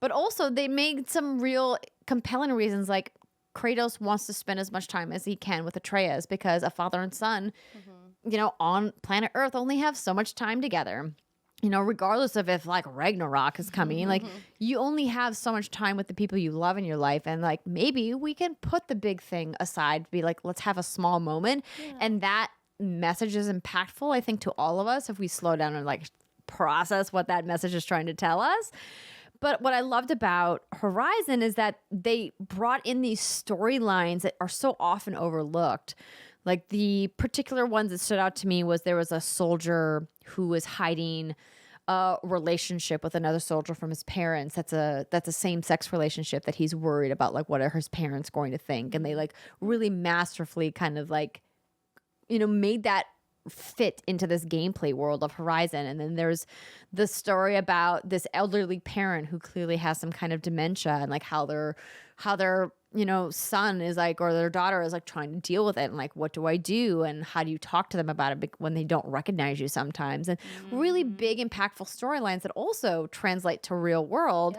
But also they made some real compelling reasons like Kratos wants to spend as much time as he can with Atreus because a father and son, you know, on planet Earth only have so much time together. You know, regardless of if like Ragnarok is coming, like you only have so much time with the people you love in your life. And like maybe we can put the big thing aside, be like, let's have a small moment. And that message is impactful, I think, to all of us if we slow down and like process what that message is trying to tell us. But what I loved about Horizon is that they brought in these storylines that are so often overlooked. Like the particular ones that stood out to me was there was a soldier who was hiding a relationship with another soldier from his parents. That's a same-sex relationship that he's worried about, like what are his parents going to think. And they like really masterfully kind of like, you know, made that fit into this gameplay world of Horizon. And then there's the story about this elderly parent who clearly has some kind of dementia, and like how their son is like, or their daughter is like trying to deal with it, and like, what do I do, and how do you talk to them about it when they don't recognize you sometimes, and really big impactful storylines that also translate to real world.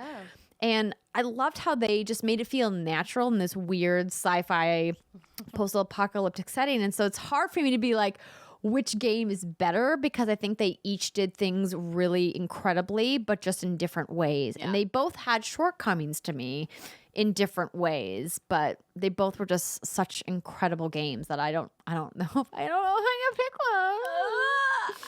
And I loved how they just made it feel natural in this weird sci-fi post-apocalyptic setting. And so it's hard for me to be like, which game is better, because I think they each did things really incredibly, but just in different ways. And they both had shortcomings to me in different ways, but they both were just such incredible games that I don't know if I'm gonna pick one.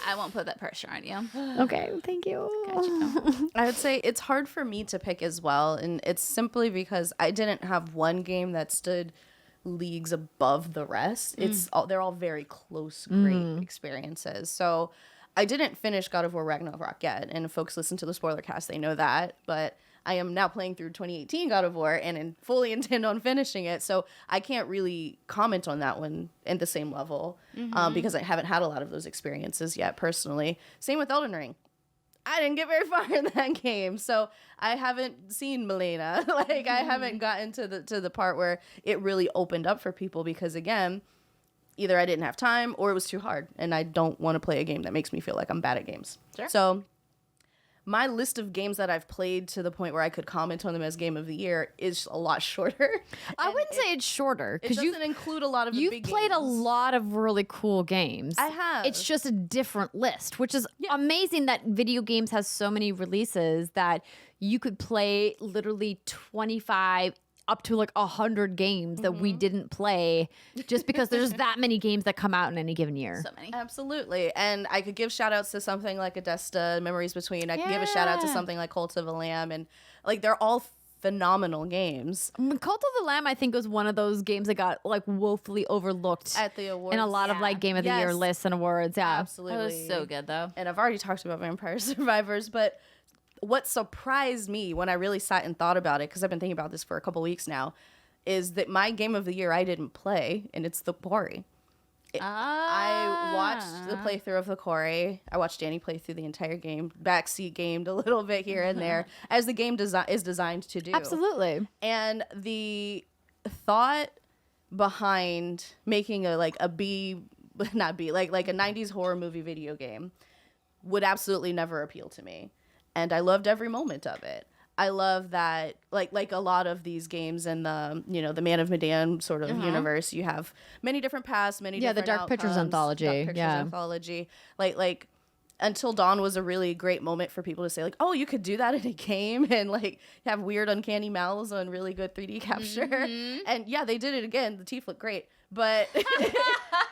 I won't put that pressure on you. Okay, thank you. Gotcha. I would say it's hard for me to pick as well, and it's simply because I didn't have one game that stood leagues above the rest. They're all very close, great experiences. So I didn't finish God of War Ragnarok yet, and if folks listen to the spoiler cast, they know that, but I am now playing through 2018 God of War and fully intend on finishing it. So I can't really comment on that one at the same level because I haven't had a lot of those experiences yet personally. Same with Elden Ring. I didn't get very far in that game, so I haven't seen Milena. Like I haven't gotten to the part where it really opened up for people because, again, either I didn't have time or it was too hard, and I don't want to play a game that makes me feel like I'm bad at games. Sure. So my list of games that I've played to the point where I could comment on them as Game of the Year is a lot shorter. I wouldn't say it's shorter It because doesn't include a lot of the you've big played a games. lot of really cool games. I have. It's just a different list, which is amazing that video games has so many releases that you could play literally 25 up to like 100 games that we didn't play just because there's that many games that come out in any given year. So many. Absolutely. And I could give shout outs to something like Adesta, Memories Between. I could give a shout out to something like Cult of the Lamb. And like they're all phenomenal games. Cult of the Lamb, I think, was one of those games that got like woefully overlooked At the awards. in a lot of like Game of the Year Yes. lists and awards. Yeah. Absolutely. That was so good, though. And I've already talked about Vampire Survivors, but what surprised me when I really sat and thought about it, because I've been thinking about this for a couple weeks now, is that my Game of the Year I didn't play, and it's the Quarry. I watched the playthrough of the Quarry. I watched Danny play through the entire game, backseat gamed a little bit here and there, as the game is designed to do. Absolutely. And the thought behind making a 90s horror movie video game would absolutely never appeal to me. And I loved every moment of it. I love that, like a lot of these games in the, the Man of Medan sort of universe, you have many different paths, many different the Dark Pictures outcomes. anthology. Dark Pictures anthology. Like Until Dawn was a really great moment for people to say, like, oh, you could do that in a game and like have weird uncanny mouths on really good 3D capture. And yeah, they did it again. The teeth look great, but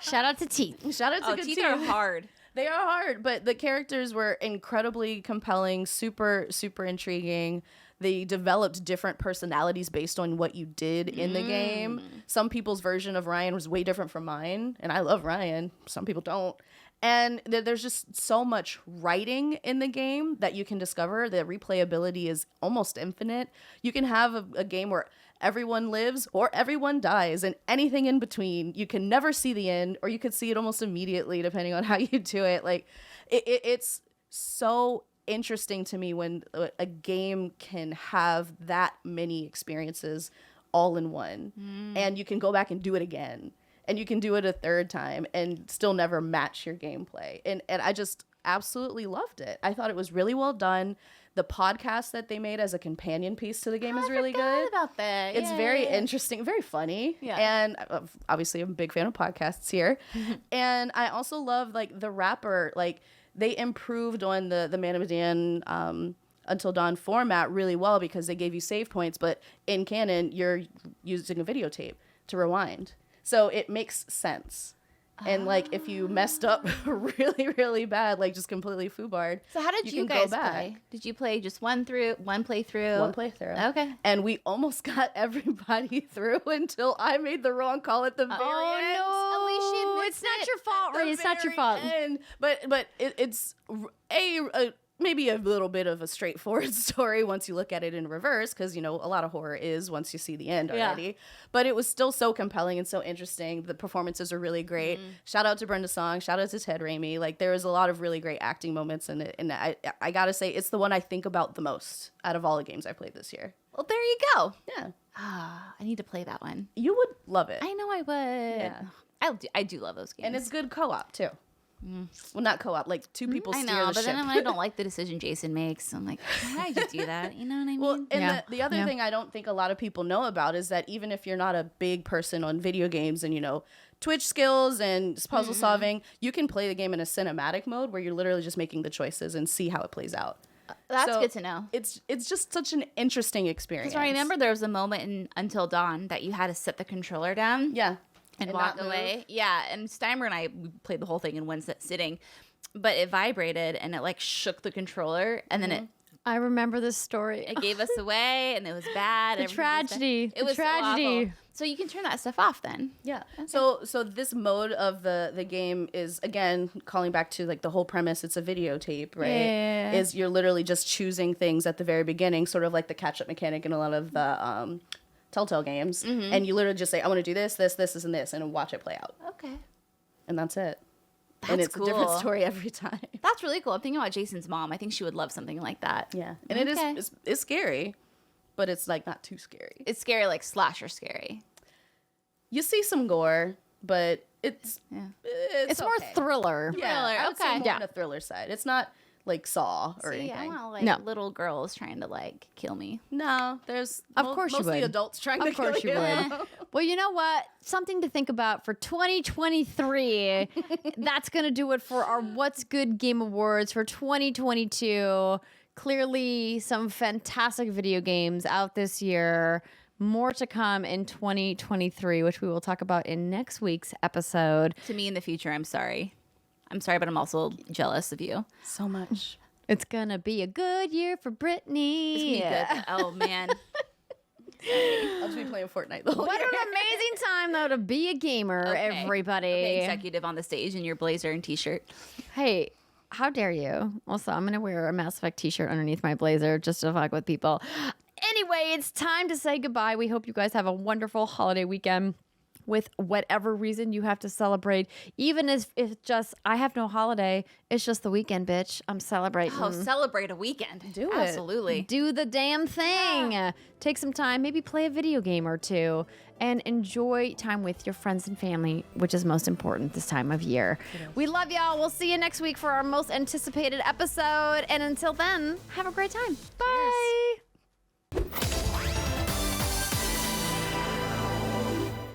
Shout out to Teeth. shout out to good Teeth are hard. They are hard, but the characters were incredibly compelling, super, super intriguing. They developed different personalities based on what you did in the game. Some people's version of Ryan was way different from mine, and I love Ryan. Some people don't. And there's just so much writing in the game that you can discover. The replayability is almost infinite. You can have a game where everyone lives or everyone dies and anything in between. You can never see the end, or you could see it almost immediately depending on how you do it. Like it's so interesting to me when a game can have that many experiences all in one, and you can go back and do it again, and you can do it a third time and still never match your gameplay. And I just absolutely loved it. I thought it was really well done. The podcast that they made as a companion piece to the game is really good. About that. It's very interesting, very funny. Yeah. And obviously I'm a big fan of podcasts here. And I also love like the rapper, like they improved on the Man of Medan Until Dawn format really well because they gave you save points, but in canon you're using a videotape to rewind. So it makes sense. And like if you messed up really, really bad, like just completely foobarred. So how did you can guys go back. play? Did you play just one playthrough? One playthrough. Okay. And we almost got everybody through until I made the wrong call at the very end. At least she Oh, admits it's not it your fault, At Ri. the It's not your very fault. end. But it's a maybe a little bit of a straightforward story once you look at it in reverse, because, you know, a lot of horror is once you see the end already. But it was still so compelling and so interesting. The performances are really great. Shout out to Brenda Song. Shout out to Ted Raimi. Like, there was a lot of really great acting moments in it. And I gotta say, it's the one I think about the most out of all the games I played this year. Well, there you go. Yeah. I need to play that one. You would love it. I know I would. Yeah. I do love those games. And it's good co-op, too. Well, not co-op, like two people I steer know, the but ship. then I don't like the decision Jason makes. I'm like, why did you do that? You know what I mean? Well, and Yeah. the other thing I don't think a lot of people know about is that even if you're not a big person on video games and, you know, Twitch skills and puzzle solving, you can play the game in a cinematic mode where you're literally just making the choices and see how it plays out. That's So good to know. It's just such an interesting experience. Because I remember there was a moment in Until Dawn that you had to set the controller down. Yeah. And not walk move. away. Yeah, and Steimer and I we played the whole thing in one sitting, but it vibrated and it like shook the controller, and then I remember this story. it gave us away, and it was bad. The everything was tragedy. bad. It The was so tragedy. awful. So you can turn that stuff off then. Yeah. So this mode of the game is, again, calling back to like the whole premise, it's a videotape, right? Yeah. Is you're literally just choosing things at the very beginning, sort of like the catch-up mechanic in a lot of the Telltale games. And you literally just say, I want to do this, and this, and watch it play out. Okay. And that's it. That's and it's a different cool. story every time. That's really cool. I'm thinking about Jason's mom. I think she would love something like that. Yeah. And Okay. it's scary, but it's like not too scary. It's scary, like slasher scary. You see some gore, but it's It's more okay. thriller. Yeah, Thriller, I would say okay. more Yeah. on the thriller side. It's not like Saw or See, anything. I want like No. little girls trying to like kill me. No, there's Of course you mostly would. adults trying to Of course kill you you. would. Well, you know what? Something to think about for 2023. That's going to do it for our What's Good Game Awards for 2022. Clearly, some fantastic video games out this year. More to come in 2023, which we will talk about in next week's episode. To me in the future, I'm sorry. I'm sorry, but I'm also jealous of you. So much. It's going to be a good year for Brittany. Good. Oh man. I'll just be playing Fortnite the whole What year. an amazing time, though, to be a gamer, Okay. everybody. Okay, executive on the stage in your blazer and t-shirt. Hey, how dare you? Also, I'm going to wear a Mass Effect t-shirt underneath my blazer just to fuck with people. Anyway, it's time to say goodbye. We hope you guys have a wonderful holiday weekend with whatever reason you have to celebrate. Even if it's just, I have no holiday, it's just the weekend, bitch. I'm celebrating. Oh, celebrate a weekend. Do it. Absolutely. Do the damn thing. Take some time, maybe play a video game or two, and enjoy time with your friends and family, which is most important this time of year. We love y'all. We'll see you next week for our most anticipated episode. And until then, have a great time. Bye.